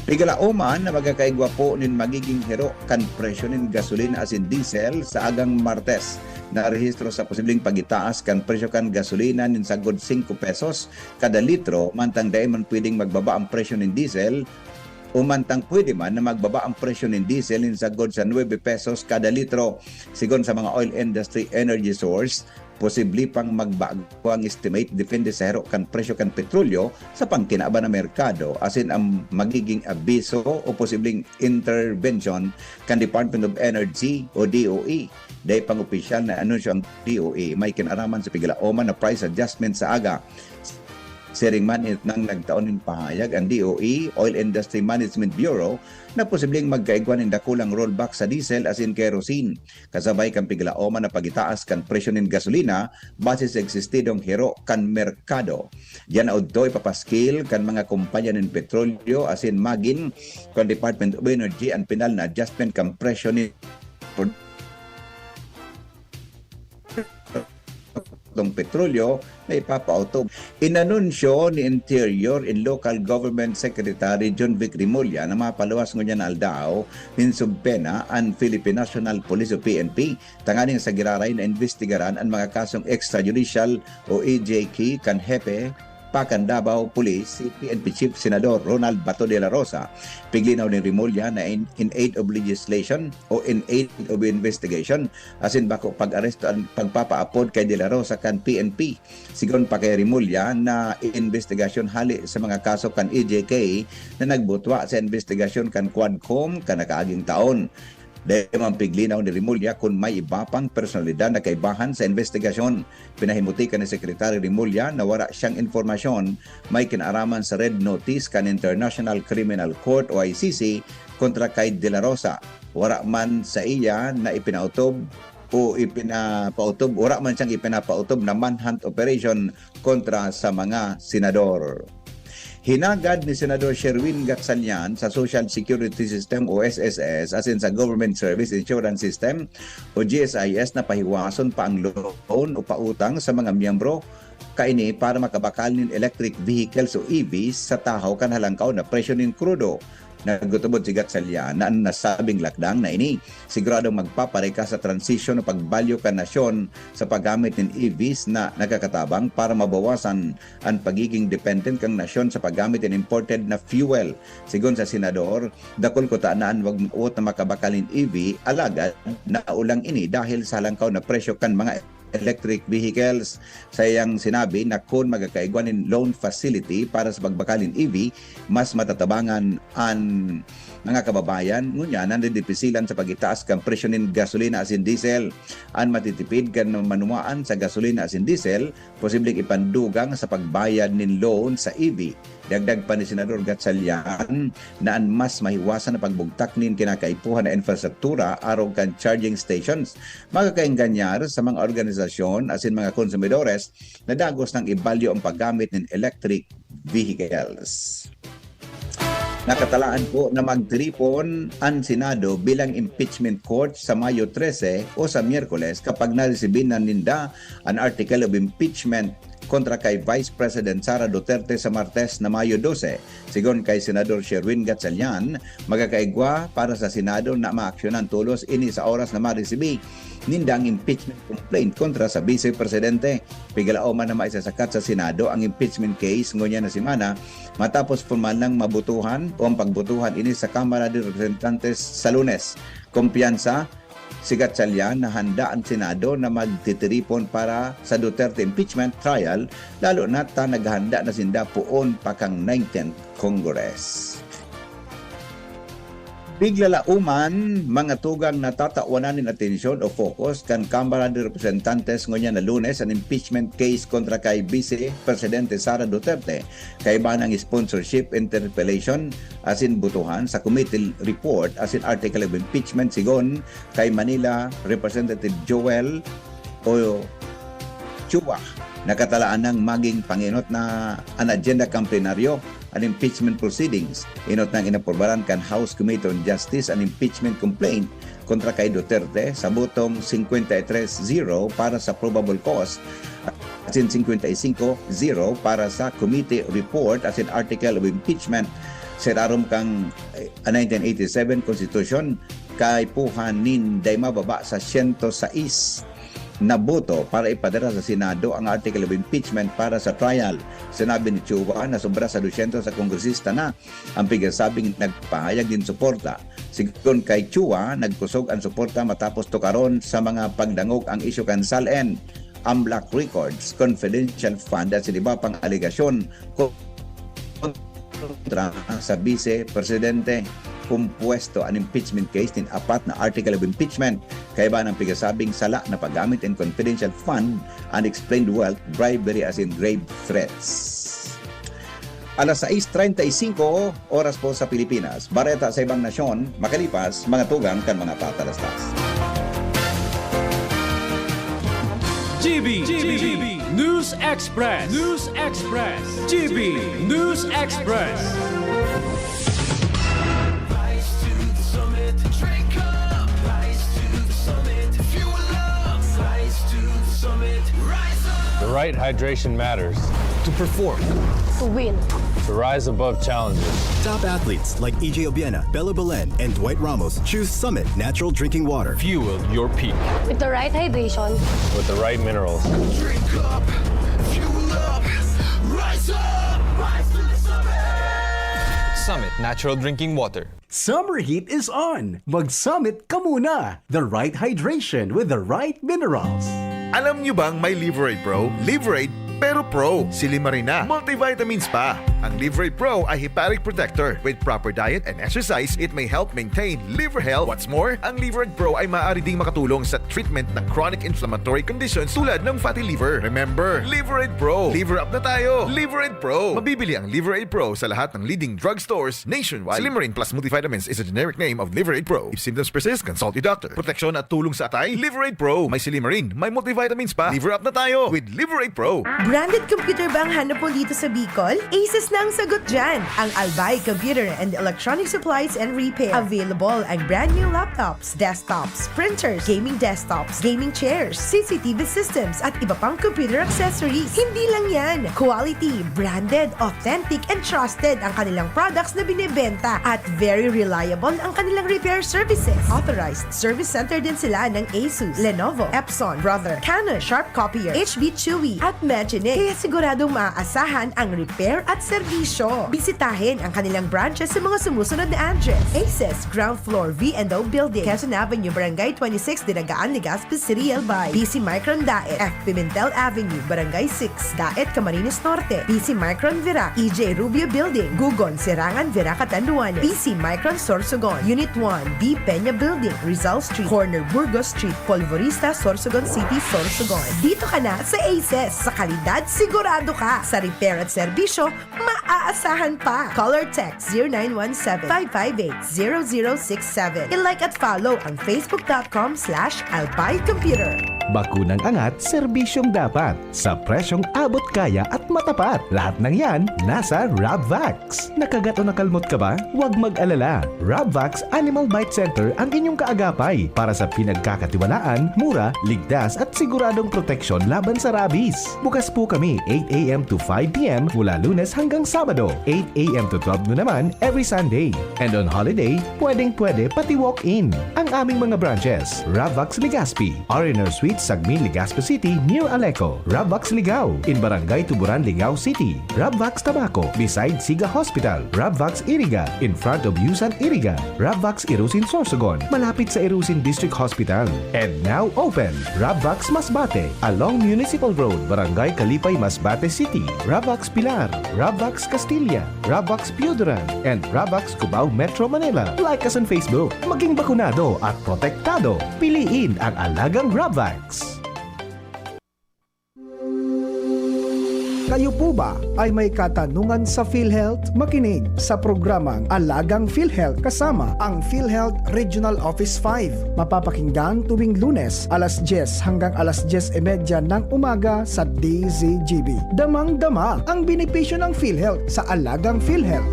Pigalaoman na magkakaigwa po nin magiging hero kan presyo nin gasolina asin diesel sa agang Martes. Narehistro sa posibleng pagitaas kan presyo kan gasolina nin sagod 5 pesos kada litro, mantang dahil man pwedeng magbaba ang presyo nin diesel umantang pwede man na magbaba ang presyo ng diesel nin sagod sa 9 pesos kada litro. Sigon sa mga oil industry energy source, posible pang magbago ang estimate depende sa hero kan presyo kan petrolyo sa pangkinaba na merkado asin ang magiging abiso o posibleng intervention kan Department of Energy o DOE. Dahil pang opisyal na anunsyo ang DOE may kinaraman sa pigalaoman na price adjustment sa aga. Siring man nang nagtaon ng pahayag ang DOE, Oil Industry Management Bureau, na posibleng magkaigwan ng dakulang rollback sa diesel asin kerosene. Kasabay kang piglaoman na pagitaas kan presyo ng gasolina base sa eksistidong hero kan merkado. Yan audtoy papaskil kan mga kumpanya ng petrolyo asin magin kan Department of Energy ang pinal na adjustment kan presyo ni gustong petrolyo na ipapautob. Inanunsyo ni Interior and Local Government Secretary John Vic Rimulya na mapaluwas ngunyan na aldao min subpena ang Philippine National Police o PNP tanganing sa giraray na investigaran ang mga kasong extrajudicial o EJK kan Hepe Pakan Davao Police, si PNP Chief Senador Ronald Bato de la Rosa. Piglinaw ni Rimulya na in aid of legislation o in aid of investigation, asin bako pag-aresto ang pagpapaapod kay de la Rosa kan PNP. Sigon pa kay Rimulya na investigasyon hali sa mga kaso kan EJK na nagbutwa sa investigasyon kan Quadcom kan nakaaging taon. Dahil piglinaw ni Rimulya kung may iba pang personalidad na kaibahan sa investigasyon. Pinahimutikan ni Secretary Rimulya na wala siyang informasyon may kinaraman sa red notice kan International Criminal Court o ICC kontra kay De La Rosa. Wala man sa iya na ipinautob o ipinapautob, wala man siyang ipinapautob na manhunt operation kontra sa mga senador. Hinagad ni Senador Sherwin Gatchalian sa Social Security System o SSS asin sa Government Service Insurance System o GSIS na pahiwason pa ang loan o pautang sa mga miyembro kaini para makabakal nin electric vehicles o EVs sa tahaw kan halangkaw na presyo nin krudo. Nagutubod si Gatchalian na ang nasabing lakdang na ini siguradong magpapareka sa transition o pagbalyo ka nasyon sa paggamit ng EVs na nagkakatabang para mabawasan ang pagiging dependent kang nasyon sa paggamit ng imported na fuel. Sigon sa senador, dakol ko taanaan wag muot na makabakalin EV alagad na ulang ini dahil sa halangkaw na presyo kan mga electric vehicles. Sayang sinabi na kung magkakaigwan ng loan facility para sa pagbakalin EV, mas matatabangan ang mga kababayan ngunya nandidipisilan sa pagitaas kang presyo ng gasolina asin diesel. Ang matitipid kan manumaan sa gasolina asin diesel, posibleng ipandugang sa pagbayad ng loan sa EV. Dagdag pa ni Senador Gatchalian na ang mas mahiwasan na pagbugtak nin kinakaipuhan na infrastruktura arong kan charging stations. Magkakaingganyar sa mga organisasyon asin mga konsumidores na dagos ng ibalyo ang paggamit ng electric vehicles. Nakatalaan po na magtripon ang Senado bilang impeachment court sa Mayo 13 o sa Miyerkules kapag naresibin na ninda ang article of impeachment kontra kay Vice President Sara Duterte sa Martes na Mayo 12. Sigon kay Senador Sherwin Gatchalian, magkakaigwa para sa Senado na maaksyonan tulos ini sa oras na maresibi nindang impeachment complaint kontra sa Vice Presidente. Pigalao man na maisasakat sa Senado ang impeachment case ngunya na semana matapos formal ng mabutuhan o ang pagbutuhan ini sa Kamara de Representantes sa Lunes. Kumpiyansa si Gatchalian na handa ang Senado na magtitiripon para sa Duterte impeachment trial lalo na ta naghanda na sinda puon pa kang 19th Congress. Biglalauman, mga tugang natatawanan ng atensyon o focus kan Kamara de Representantes ngunya na Lunes ang impeachment case kontra kay Vice Presidente Sara Duterte kaiba ng sponsorship interpellation asin butuhan sa committee report asin article of impeachment sigon kay Manila Representative Joel o Chua nakatalaan ng maging panginot na an agenda kang plenaryo an impeachment proceedings. Inot ng inaprobaran kan House Committee on Justice an impeachment complaint kontra kay Duterte sa butong 53-0 para sa probable cause at 55-0 para sa committee report as in article of impeachment. Serarom kang 1987 Constitution kay puhan nin day mababa sa 106 na boto para ipadara sa Senado ang article of impeachment para sa trial. Sinabi ni Chua na sobra sa 200 sa kongresista na ang pigasabing nagpahayag din suporta. Sigon kay Chua, nagkusog ang suporta matapos tukaron sa mga pagdangog ang isyu kan SALN, ang Black Records, Confidential Fund at iba pang aligasyon kontra sa Vice Presidente. Kumpuesto ang impeachment case ng apat na article of impeachment kaiba ng pigasabing sala na paggamit in confidential fund, unexplained wealth, bribery as in grave threats. Alas 6:35 oras po sa Pilipinas. Bareta sa ibang nasyon, makalipas mga tugang kan mga patalastas. GB News Express. GB News Express. Rise to the summit, fuel up. Rise to the summit, rise up. right hydration matters. To perform. To win. To rise above challenges. Top athletes like EJ Obiena, Bella Belen, and Dwight Ramos choose Summit Natural Drinking Water. Fuel your peak. With the right hydration. With the right minerals. Drink up, fuel up, rise up, rise to the summit! Summit Natural Drinking Water. Summer heat is on. Mag-Summit ka muna. The right hydration with the right minerals. Alam nyo bang may Liverade Pro? Liverade pero Pro, silimarina, multivitamins pa. Ang Liverade Pro ay hepatic protector. With proper diet and exercise, it may help maintain liver health. What's more, ang Liverade Pro ay maaari ding makatulong sa treatment ng chronic inflammatory conditions tulad ng fatty liver. Remember, Liverade Pro. Liver up na tayo. Liverade Pro. Mabibili ang Liverade Pro sa lahat ng leading drugstores nationwide. Silimarin plus multivitamins is a generic name of Liverade Pro. If symptoms persist, consult your doctor. Proteksyon at tulong sa atay, Liverade Pro. May silimarin, may multivitamins pa. Liver up na tayo with Liverade Pro. Branded computer ba ang hanap mo dito sa Bicol? Asus na ang sagot dyan. Ang Albay Computer and Electronic Supplies and Repair. Available ang brand new laptops, desktops, printers, gaming desktops, gaming chairs, CCTV systems, at iba pang computer accessories. Hindi lang yan. Quality, branded, authentic, and trusted ang kanilang products na binibenta. At very reliable ang kanilang repair services. Authorized service center din sila ng Asus, Lenovo, Epson, Brother, Canon, Sharp Copier, HB Chewy, at Magic. Kaya siguradong maaasahan ang repair at serbisyo. Bisitahin ang kanilang branches sa mga sumusunod na address. Aces, Ground Floor, V&O Building, Quezon Avenue, Barangay 26, Dinagaan, Legazpi City, Albay. PC Micron Daet, F. Pimentel Avenue, Barangay 6, Daet, Camarines Norte. PC Micron Virac, EJ Rubio Building, Gugon, Sirangan, Virac, Catanduanes. PC Micron Sorsogon, Unit 1, B. Peña Building, Rizal Street, Corner Burgos Street, Polvorista, Sorsogon City, Sorsogon. Dito ka na sa Aces, sa kalidad sigurado ka. Sa repair at serbisyo, maaasahan pa. Call or text 0917-558-0067. I-like at follow ang facebook.com/albaycomputer. Bakunang angat, serbisyong dapat. Sa presyong abot kaya at matapat. Lahat ng yan, nasa Rabvax. Nakagat o nakalmot ka ba? Huwag mag-alala. Rabvax Animal Bite Center ang inyong kaagapay para sa pinagkakatiwalaan, mura, ligtas at siguradong proteksyon laban sa rabies. Bukas po kami 8 a.m. to 5 p.m. mula Lunes hanggang Sabado, 8 a.m. to 12 noon naman every Sunday. And on holiday, pwedeng-pwede pati walk-in. Ang aming mga branches, Rabvax Legazpi, R&R Suite Sagmin, Legazpi City near Aleco, Rabvax Ligao in Barangay Tuburan, Ligao City, Rabvax Tabaco beside Siga Hospital, Rabvax Iriga in front of Yusan Iriga, Rabvax Irusin Sorsogon malapit sa Irusin District Hospital, and now open Rabvax Masbate along Municipal Road, Barangay Kalipay, Masbate City, Rabvax Pilar, Rabvax Castilla, Rabvax Piuduran, and Rabvax Cubao Metro Manila. Like us on Facebook. Maging bakunado at protektado. Piliin ang alagang Rabvax. Kayo po ba ay may katanungan sa PhilHealth? Makinig sa programang Alagang PhilHealth kasama ang PhilHealth Regional Office 5. Mapapakinggan tuwing Lunes alas 10 hanggang alas 10:30 ng umaga sa DZGB. Damang-dama ang benepisyo ng PhilHealth sa Alagang PhilHealth.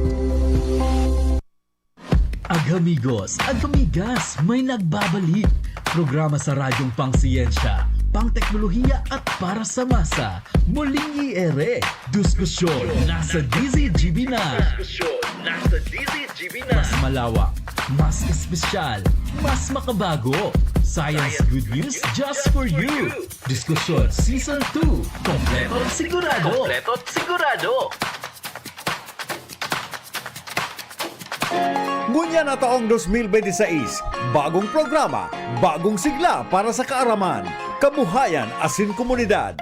Agamigos, agamigas, may nagbabalik. Programa sa radyong pangsiyensya, pangteknolohiya at para sa masa. Muling i-ere. Diskusyon nasa DZGB na. Mas malawak, mas espesyal, mas makabago. Science good news just for you. Diskusyon Season 2. Kompleto at sigurado. Ngunya na taong 2026, bagong programa, bagong sigla para sa kaaraman, kabuhayan asin komunidad.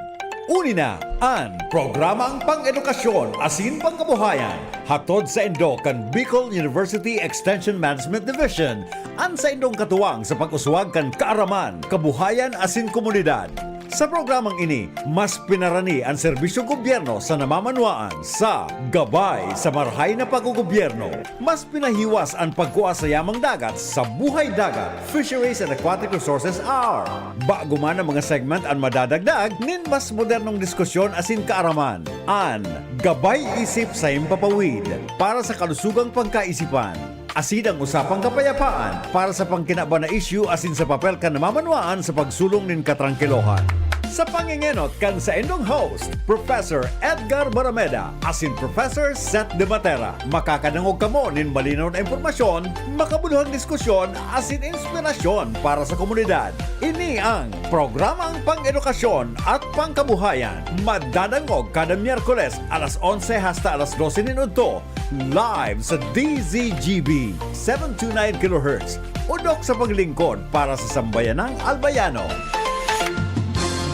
Uni na ang programang pang-edukasyon asin pangkabuhayan hatod sa Indo kan Bicol University Extension Management Division an sa Indong katuwang sa pag-uswag kan kaaraman, kabuhayan asin komunidad. Sa programang ini, mas pinarani ang serbisyong gobyerno sa namamanuaan sa gabay sa marhay na paggogobyerno. Mas pinahiwas ang pagkuha sa yamang dagat sa Buhay Dagat, Fisheries and Aquatic Resources Hour. Bago man ang mga segment ang madadagdag, nin mas modernong diskusyon asin kaaraman. An Gabay Isip sa Impapawid para sa kalusugang pagkaisipan. Asin ang usapang kapayapaan para sa pangkinaba na issue asin sa papel ka namamanuaan sa pagsulong nin katrangkilohan. Sa pangingenot kan sa inyong host, Professor Edgar Barameda, asin Professor Seth De Matera. Makakadangog kamo nin malinaw na impormasyon, makabuluhang diskusyon, asin inspirasyon para sa komunidad. Ini ang programang pang-edukasyon at pangkabuhayan. Madadangog kada Miyerkules alas 11 hasta alas 12 minuto. Live sa DZGB 729 kHz. Udok sa paglingkod para sa sambayanang Albayano.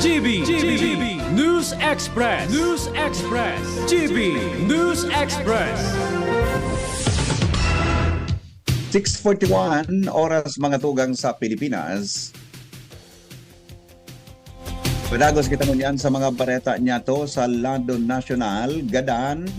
GB News Express. News Express. GB News Express. 6:41 oras mga tugang sa Pilipinas. Padagos kita ngunyan sa mga bareta niya to sa lado nasyonal, gadan,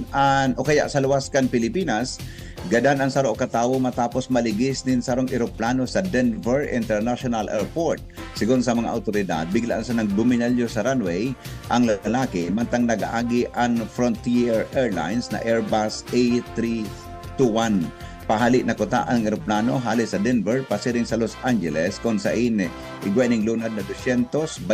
o kaya sa luwaskan Pilipinas, gadan ang saro katawo matapos maligis din sarong eroplano sa Denver International Airport. Sigon sa mga autoridad, biglaan sa nagbuminalyo sa runway ang lalaki mantang nag-aagi ang Frontier Airlines na Airbus A321. Pahali na kuta ang eroplano hali sa Denver pasiring sa Los Angeles kung saan igwaning lunad na 224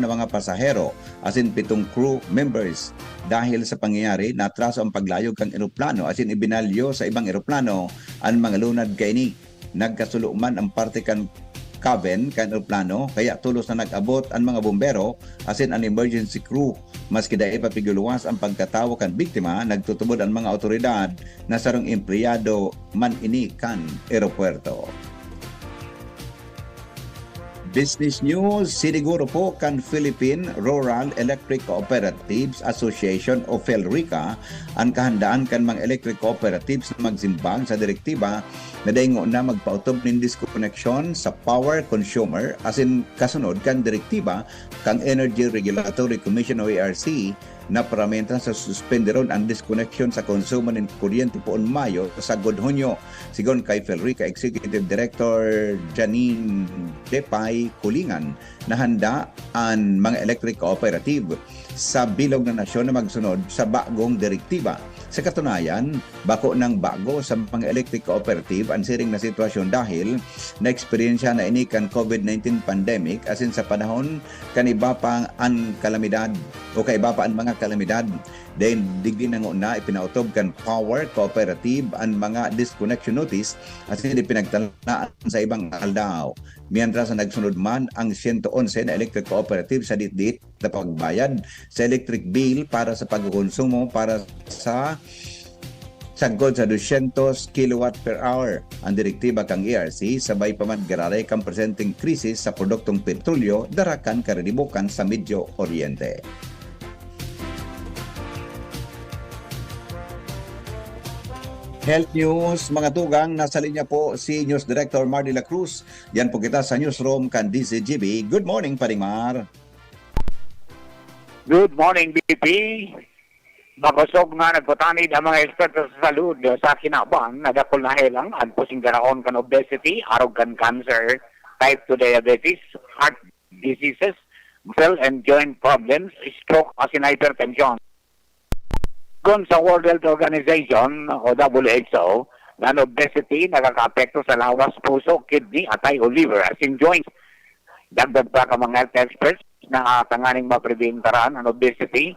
na mga pasahero asin 7 crew members. Dahil sa pangyayari, natraso ang paglayog ng eroplano asin ibinalyo sa ibang eroplano ang mga lunad kaini. Nagkasuluman ang parte kan cabin kan eroplano kaya tulos na nag-abot ang mga bombero asin ang emergency crew. Maski dahil papiguluwas ang pagkatawo kan biktima, nagtutubod ang mga otoridad na sarong empleyado man ini kan eropuerto. Business news, siniguro po kan Philippine Rural Electric Cooperatives Association o PhilReCA ang kahandaan kan mga electric cooperatives na magsimbang sa direktiba na daingo na magpautob nin disconnection sa power consumer asin kasunod kan direktiba kang Energy Regulatory Commission o ERC na paramenta sa suspenderon ang disconnection sa konsumo ng kuryente poon Mayo sa Hunyo. Sigon kay PhilReCA Executive Director Janine Depay Kulingan na handa ang mga electric cooperative sa bilog na nasyon na magsunod sa bagong direktiba. Sa katunayan, bako ng bago sa mga electric cooperative ang siring na sitwasyon dahil na-eksperyensya na inikan COVID-19 pandemic asin sa panahon kaniba pang ang kalamidad o kaiba pa ang mga kalamidad. Then digdi na na ipinautob kan power cooperative ang mga disconnection notice asin ipinagtalaan sa ibang aldaw. Mientras sa nagsunod man ang 111 na electric cooperative sa ditdit na pagbayad sa electric bill para sa pagkonsumo para sa sagod sa 200 kilowatt per hour. Ang direktiba kang ERC sabay pa man gararay kang presenteng krisis sa produktong petrolyo darakan karedibukan sa Medyo Oriente. Health News, mga tugang, nasa linya po si News Director Mar de la Cruz. Yan po kita sa Newsroom kan DZGB. Good morning, Paring Mar. Good morning, BP. Mabasog nga nagputanid ang mga eksperto sa salud sa kinabang na dakol na helang ang pusing garaon kan obesity, arog kan cancer, type 2 diabetes, heart diseases, muscle and joint problems, stroke, asin hypertension. Kung sa World Health Organization o WHO, ang obesity nakaka-apekto sa lawas, puso, kidney, atay o liver as in joints. Dagdag pa ka mga health experts na tanganing mapreventaran ang obesity.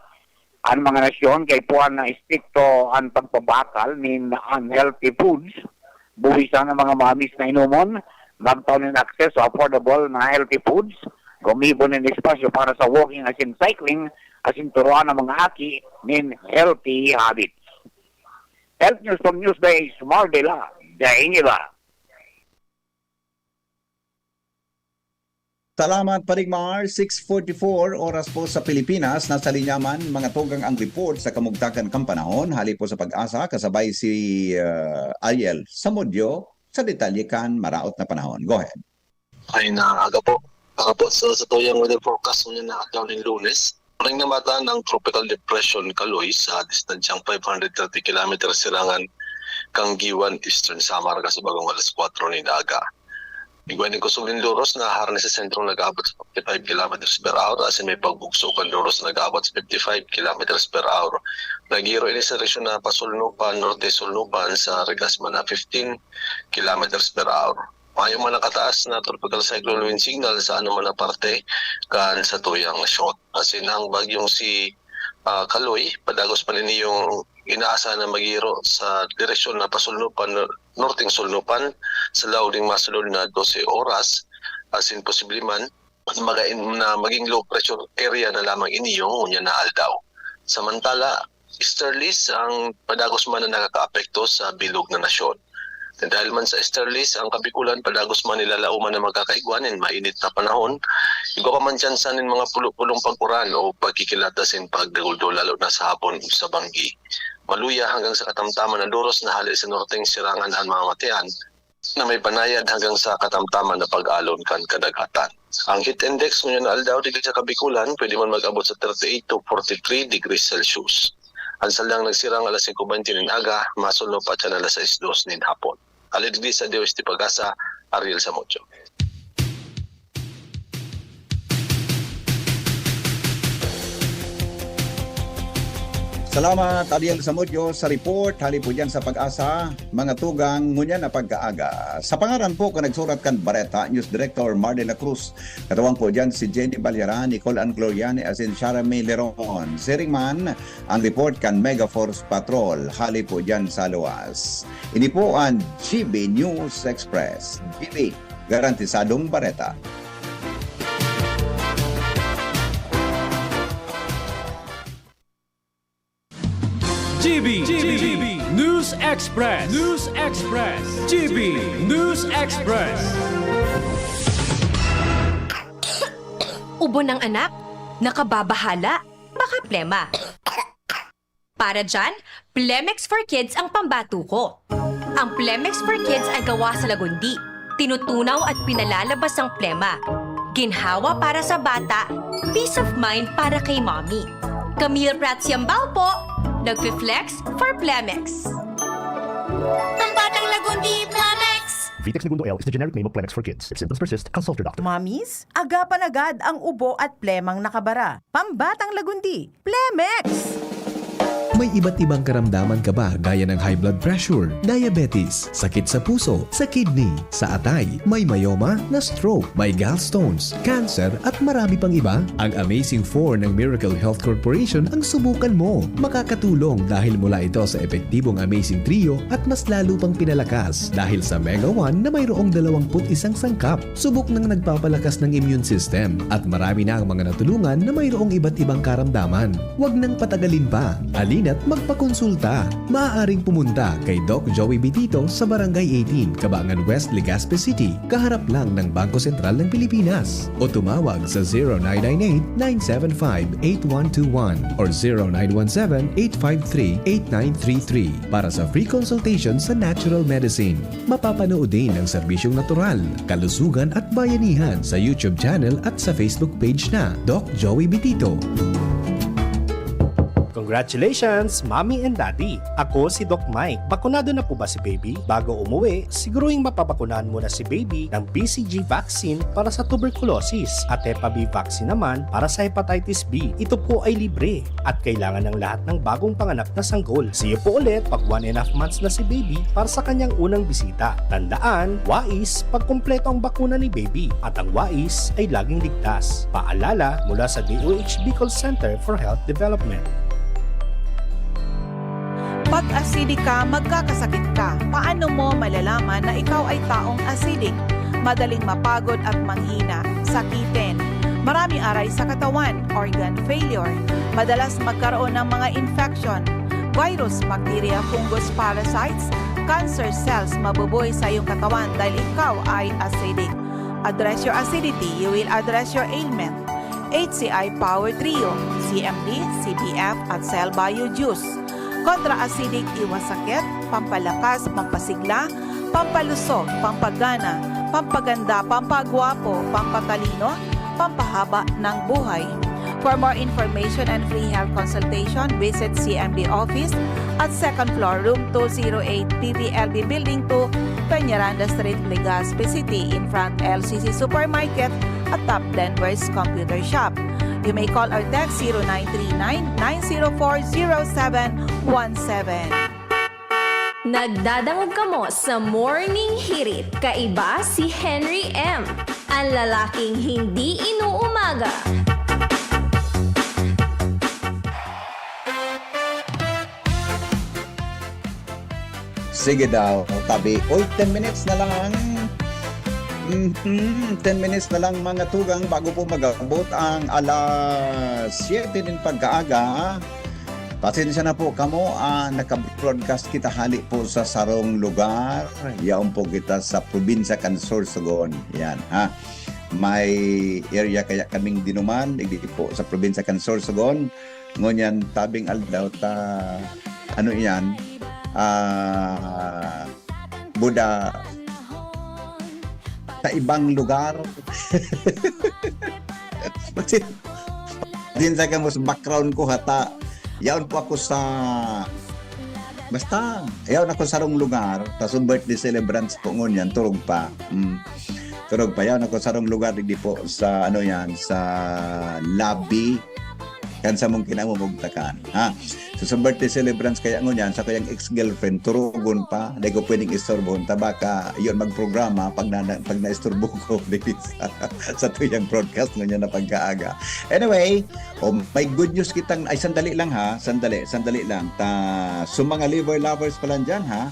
Ang mga nasyon kay puan na istikto ang pagpabakal ni unhealthy foods, buwisan ng mga mamis na inumon, magtaon ng access to affordable na healthy foods, gumibon ng espasyo para sa walking as in cycling, as in turuan ng mga aki nin healthy habits. Health News from Newsday, Mar de la Dainila. Salamat, Paring Mar. 6:44 oras po sa Pilipinas. Nasa linyaman mga tugang ang report sa kamugtakan kang panahon. Hali po sa Pag-asa, kasabay si Ariel Samudyo sa detalye kan maraot na panahon. Go ahead. Ay na aga po. So sa tuyang weather forecast nyo na agaw ng Lunes, ring namata ng Tropical Depression Kaloy sa distansyang 530 km silangan kang Giwan, Eastern Samar sa bagong alas 4 ni daga. Igwanin ko sulin Luros na harang sa sentrong nag-abot sa 55 km per hour asin may pagbugso kan Luros na nag-abot sa 55 km per hour. Nagiro ini sa resyon na Pasulnupan, Norte Sulnupan sa Regasma na 15 km per hour. Mayo man nakataas na tropical cyclone wind signal sa ano man na parte kan sa tuyang nasyon. As in, ang bagyong si Kaloy, padagos pa rin yung inaasa na magiro sa direksyon na pasulnupan, norting sulnupan sa lauding masulod na 12 oras. As in, posible man na maging low pressure area na lamang iniyong unya na aldaw. Samantala, easterlies ang padagos man na nakakaapekto sa bilog na nasyon. Dahil man sa easterlies, ang Kabikulan padagos man nilalauman na magkakaigwanin, mainit na panahon. Igo ka man dyan sanin mga pulong pagkuran o pagkikilatasin pagdaguldo lalo na sa hapon sa Banggi. Maluya hanggang sa katamtaman na duros na hali sa norteng sirangan ang mga matian na may panayad hanggang sa katamtaman na pag-alon kan kadagatan. Ang heat index ngayon na aldaw dito sa Kabikulan pwede man mag-abot sa 38 to 43 degrees Celsius. Ang salang nagsirang alas 5:20 ng aga, masulno pa siya na alas 6:02 ng hapon. Alididi sa Diyos di Pag-asa, Ariel Samudio. Salamat, Ariel Samudio, sa report. Hali po dyan sa Pag-asa, mga tugang ngunyan na pagkaaga. Sa pangaran po, kung nagsurat kan Bareta, News Director Mar de la Cruz. Katawang po dyan si Jenny Balyaran, Nicole Ann Gloriani, as in Sharamay Leron. Siring man, ang report kan Mega Force Patrol. Hali po dyan sa luwas. Ini po ang GB News Express. GB, garantisadong Bareta. GB News Express. News Express. GB News Express. Ubo ng anak, nakababahala, baka plema. Para dyan, Plemex for Kids ang pambato ko. Ang Plemex for Kids ay gawa sa lagundi. Tinutunaw at pinalalabas ang plema. Ginhawa para sa bata, peace of mind para kay mommy. Camille Prats Yambao po, nagfi-flex for Plemex. Ang batang lagundi, Plemex! Vitex Negundo L is the generic name of Plemex for kids. If symptoms persist, consult your doctor. Mommies, agapan agad ang ubo at plemang nakabara. Pambatang lagundi, Plemex! May iba't ibang karamdaman ka ba gaya ng high blood pressure, diabetes, sakit sa puso, sa kidney, sa atay, may myoma, na stroke, may gallstones, cancer at marami pang iba? Ang Amazing 4 ng Miracle Health Corporation ang subukan mo. Makakatulong dahil mula ito sa epektibong Amazing Trio at mas lalo pang pinalakas dahil sa Mega 1 na mayroong 21 sangkap. Subok ng nagpapalakas ng immune system at marami na ang mga natulungan na mayroong iba't ibang karamdaman. Huwag nang patagalin pa. At magpakonsulta. Maaaring pumunta kay Doc Joey Bitito sa Barangay 18, Cabangan West, Legazpi City, kaharap lang ng Bangko Sentral ng Pilipinas. O tumawag sa 0998-975-8121 or 0917-853-8933 para sa free consultation sa natural medicine. Mapapanood din ang serbisyong natural, kalusugan at bayanihan sa YouTube channel at sa Facebook page na Doc Joey Bitito. Congratulations, Mommy and Daddy! Ako si Doc Mike. Bakunado na po ba si Baby? Bago umuwi, siguruhing mapabakunahan muna si Baby ng BCG vaccine para sa tuberculosis at Hep B vaccine naman para sa hepatitis B. Ito po ay libre at kailangan ng lahat ng bagong panganak na sanggol. See you po ulit pag 1.5 months na si Baby para sa kanyang unang bisita. Tandaan, wais pag kumpleto ang bakuna ni Baby at ang wais ay laging ligtas. Paalala mula sa DOH Bicol Center for Health Development. Pag acidic ka, magkakasakit ka. Paano mo malalaman na ikaw ay taong acidic? Madaling mapagod at manghina, sakitin. Maraming aray sa katawan, organ failure. Madalas magkaroon ng mga infection, virus, bacteria, fungus, parasites, cancer cells mabubuhay sa iyong katawan dahil ikaw ay acidic. Address your acidity, you will address your ailment. HCI Power Trio, CMD, CBF at Cell Bio Juice. Kontra-acidic, iwas sakit, pampalakas, pampasigla, pampalusog, pampagana, pampaganda, pampagwapo, pampatalino, pampahaba ng buhay. For more information and free health consultation, visit CMD office at 2nd floor, room 208, PVLB Building 2, Peñaranda Street, Legazpi City, in front LCC Supermarket at Top Denver's Computer Shop. You may call or text 0939-904-0717. Nagdadangog kamo sa Morning Hirit. Kaiba si Henry M. Ang lalaking hindi inuumaga. Sige daw, tabi. Uy, 10 minutes na lang. 10 minutes na lang mga tugang bago po mag-abot ang alas 7 din pagkaaga. Pasensya na po kamo, naka-broadcast kita hali po sa sarong lugar. Yaon po kita sa probinsya Sorsogon. Yan, ha. May area kaya kaming dinuman, hindi po sa probinsya Sorsogon. Ngunyan tabing aldaw ta, ano yan, Buda sa ibang lugar. Din sa kamo sa background ko hata. Yaon po ako sa basta, yaon ako sa sarong lugar, tas birthday celebrants po ngunyan, turog pa. Turog pa, yaon ako sa sarong lugar, hindi po sa ano yan, sa lobby. Kan sa mong kinamumugtakan, ha? So sa birthday celebrants kaya ngunyan, sa kayang ex-girlfriend, turugon pa, hindi ko pwedeng istorbohon, tabaka, yun magprograma, pag na-istorbo ko, sa tuyang broadcast ngunyan na pagkaaga. Anyway, may good news kitang, ay sandali lang ha, sandali lang, so mga liver lovers pala dyan ha,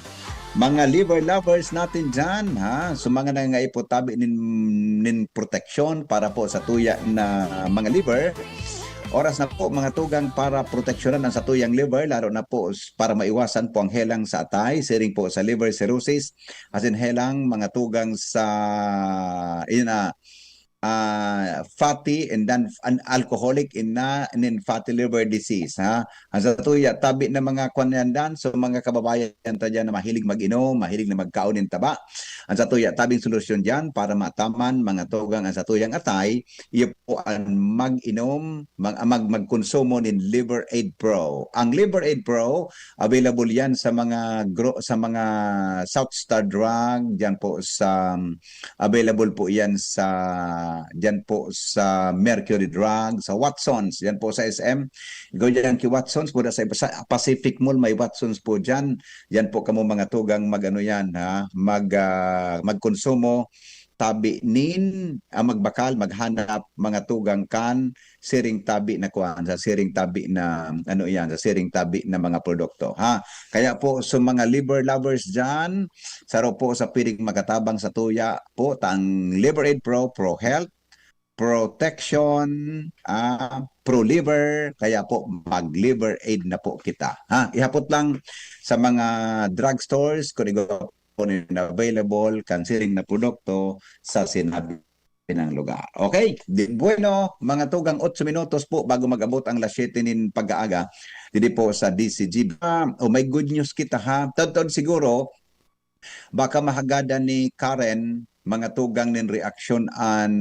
mga liver lovers natin dyan ha, so mga nangaipotabi nin protection para po sa tuya na mga liver. Oras na po mga tugang para proteksyonan ang satuyang liver, lalo na po para maiwasan po ang helang sa atay, siring po sa liver cirrhosis, as in helang mga tugang sa fatty and then alcoholic in fatty liver disease, ha. Ang satuya tabi na mga kwanyandan, so mga kababayan ta dyan na mahilig mag-inom, mahilig na magkaon ng taba. Ang satuya tabing solusyon dyan para mataman mga tugang ang satuyang atay, iyo po ang mag-inom, magkonsumo ng Liver Aid Pro. Ang Liver Aid Pro available yan sa mga South Star Drug, dyan po sa available po yan sa dyan po sa Mercury Drug, sa Watsons, dyan po sa SM. Ikaw dyan kay Watsons, po sa Pacific Mall, may Watsons po dyan. Dyan po kamo mga tugang mag-ano yan, ha? Magkonsumo, tabi nin, magbakal, maghanap mga tugang kan, siring tabi na kuan, sa siring tabi na, ano yan, sa siring tabi na mga produkto, ha? Kaya po, sa mga liver lovers dyan, saro po sa piling makatabang sa tuya po, tang Liver Aid Pro, Pro Health, Protection, Pro Liver, kaya po mag-Liver Aid na po kita, ha? Ihapot lang sa mga drugstores, kung po na available, kansiring na produkto sa sinabi ng lugar. Okay? Bueno, mga tugang 8 minutos po bago mag-abot ang alas 7 nin pag-aaga, dito po sa DCG. May good news kita ha. Totoo siguro, baka mahagada ni Karen, mga tugang nin reaksyon an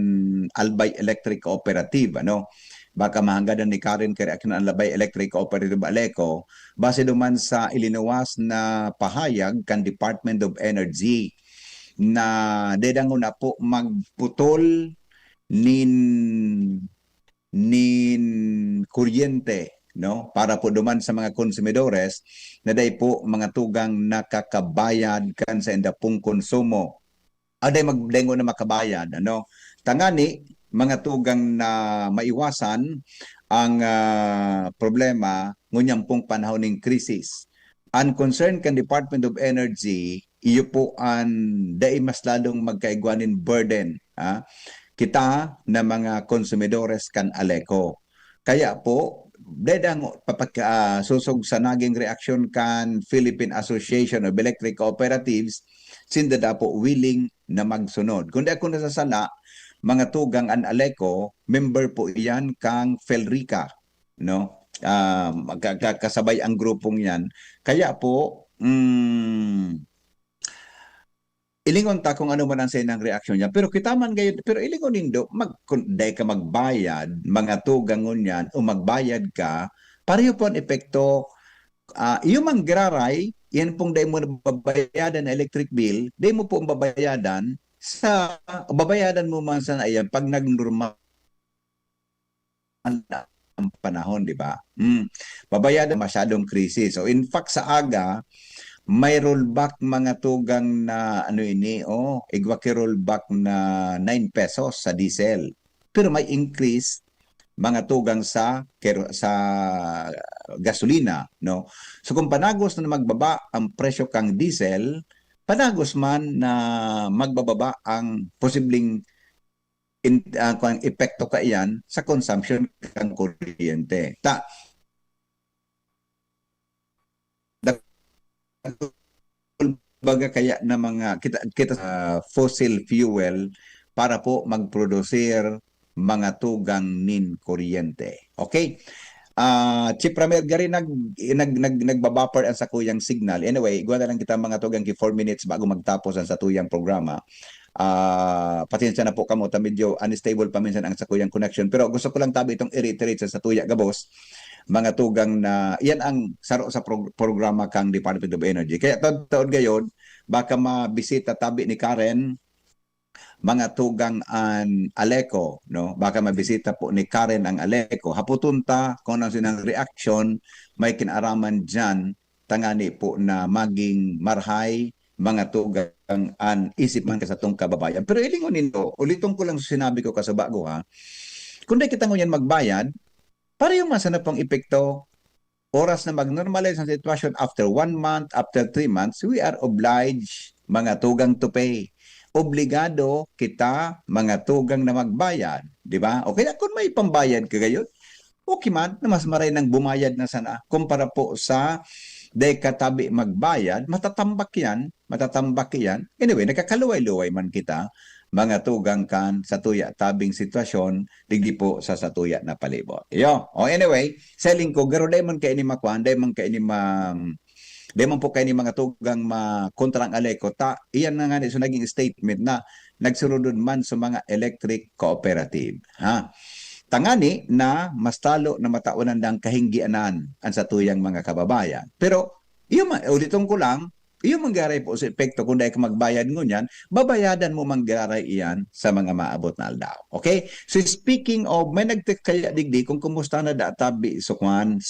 Albay Electric Cooperative, ano? Baka mahanggadan ni Karen kay reaksyon ang Albay Electric Cooperative Aleco, base duman sa ilinuwas na pahayag kan Department of Energy na dedango na po magputol nin kuryente, no, para po duman sa mga konsumidores na day po mga tugang nakakabayad kan sa indapong konsumo. Aday magdengo na makabayad, ano, tangani mga tugang na maiwasan ang problema ngunyang pong panahon ng krisis. Ang concern kan Department of Energy, iyo po ang dai mas lalong magkaigwanin burden, ha? Kita na mga konsumidores kan Aleco. Kaya po, dedang susog sa naging reaksyon kan Philippine Association of Electric Cooperatives, sindada po willing na magsunod. Kundi ako nasasala, mga tugang an Aleco, member po iyan kang Felrica, no? Kasabay ang grupong yan. Kaya po, ilingon ta kung ano man ang sayang reaksyon niya. Pero kita man gayon, pero ilingon nindo, day ka magbayad, mga tugang yan, o magbayad ka, pareho po ang epekto, yung manggraray, yan pong day mo babayadan na electric bill, day mo po babayadan sa babayadan mo man sa ayan pag nagnormal ang panahon, di ba? Babayadan masyadong krisis. So in fact sa aga may rollback mga tugang na ano ini, igwaki rollback na 9 pesos sa diesel. Pero may increase mga tugang sa gasolina, no? So kung panagos na magbaba ang presyo kang diesel, panagos man na magbababa ang posibleng kung epekto ka iyan sa consumption ng kuryente. Baga kaya na mga kita fossil fuel para po magprodusir mga tugang nin kuryente. Okay? Chief Ramer gari nagbabuffer ang sakuyang signal. Anyway, igwa na lang kita mga tugang 4 minutes bago magtapos ang satuyang programa. Pasensya na po kamo, medyo unstable pa minsan ang sakuyang connection, pero gusto ko lang tabi itong i-reiterate sa satuya gabos mga tugang na iyan ang saro sa programa kang Department of Energy. Kaya taon gayon baka mabisita tabi ni Karen mga tugang ang Aleco, no? Baka mabisita po ni Karen ang Aleco. Haputunta kung ano sinang reaction, may kinaraman dyan, tangani po na maging marhay mga tugang an isip man sa tong kababayan. Pero ilingon nito, uliton ko lang sinabi ko kasabago ha. Kung di kita ngunyan magbayad, para yung masanap pang epekto, oras na mag-normalize ang sitwasyon after 1 month, after 3 months, we are obliged mga tugang to pay. Obligado kita mga tugang na magbayad, di ba? O kaya kung may pambayad ka gayon, okay man na mas maray nang bumayad na sana kumpara po sa dekatabi magbayad, matatambak yan. Anyway, nakakaluway-luway man kita, mga tugang kan sa tuya tabing sitwasyon, digdi po sa satuya na palibot. Anyway, selling ko, garo daymon kay ni makwan, daymon kay ni Demon po kayo ni mga tugang kontrang Aleco, iyan na nga so naging statement na nagsurudod man sa mga electric cooperative. Tangani na mas talo na mataunan ng kahinggianan ang satuyang mga kababayan. Pero, uliton ko lang, iyo manggaray po sa epekto kung dahil ka magbayad ngunyan, babayadan mo manggaray iyan sa mga maabot na aldaw. Okay? So speaking of, may nagtikaya digdi kung kumusta na databi sukwan.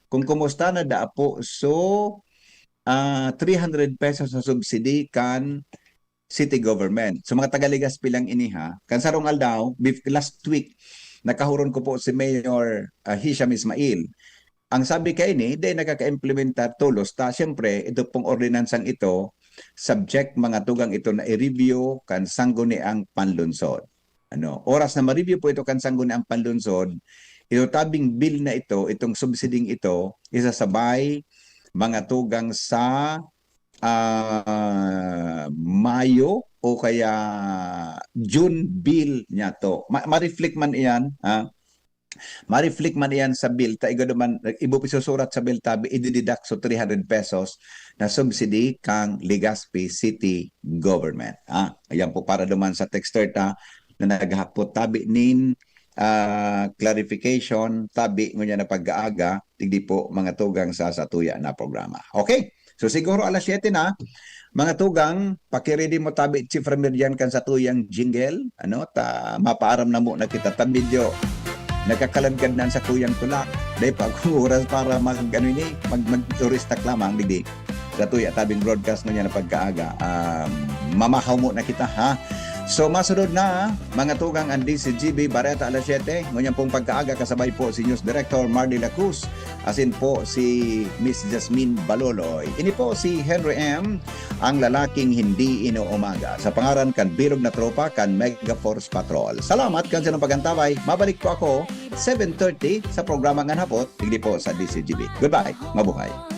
Kung kumusta na da po, 300 pesos na subsidy kan city government. So mga tagaligas pilang iniha, kan sarong aldaw, last week, nakahuron ko po si Mayor Hisham Ismail. Ang sabi kay ni, nakaka-implementar tulos. Siyempre, ito pong ordinansang ito, subject mga tugang ito na i-review kan sangguni ang panlunsod. Oras na ma-review po ito kan sangguni ang panlunsod, ito tabing bill na ito, itong subsiding ito, isasabay mga tugang sa Mayo o kaya June bill niya to. Ma-reflect man iyan, ma-reflect man iyan sa bill, ibo pisusurat sa bill tabi, i-deduct so 300 pesos na subsidy kang Legazpi City Government. Ayan po para duman sa texter na naghapot tabi nin clarification, tabi ngunya na pag-aaga, tigdi po mga tugang sa satuya na programa. Okay? So siguro alas 7 na, mga tugang, pakiredy mo tabi Chief Ramirian kan satuyang jingle, mapaaram na mo na kita tambidyo. Nagkakaladgad na sa kuyang tulak. Dahil pag oras para mag-turista lamang, digdi. Satuya tabing broadcast ngunya na pag-aaga. Mamahaw mo na kita, ha? So masunod na mga tugang ang DCGB Bareta alas 7. Ngunyan pong pagkaaga kasabay po si News Director Mardy Lacruz, asin po si Miss Jasmine Baloloy. Ini po si Henry M, ang lalaking hindi inuumaga. Sa pangaran kan Bilog na Tropa kan Mega Force Patrol. Salamat kan sa pagantaway. Mabalik po ako 7:30 sa programa ng hapot. Tigdi po sa DCGB. Goodbye. Mabuhay.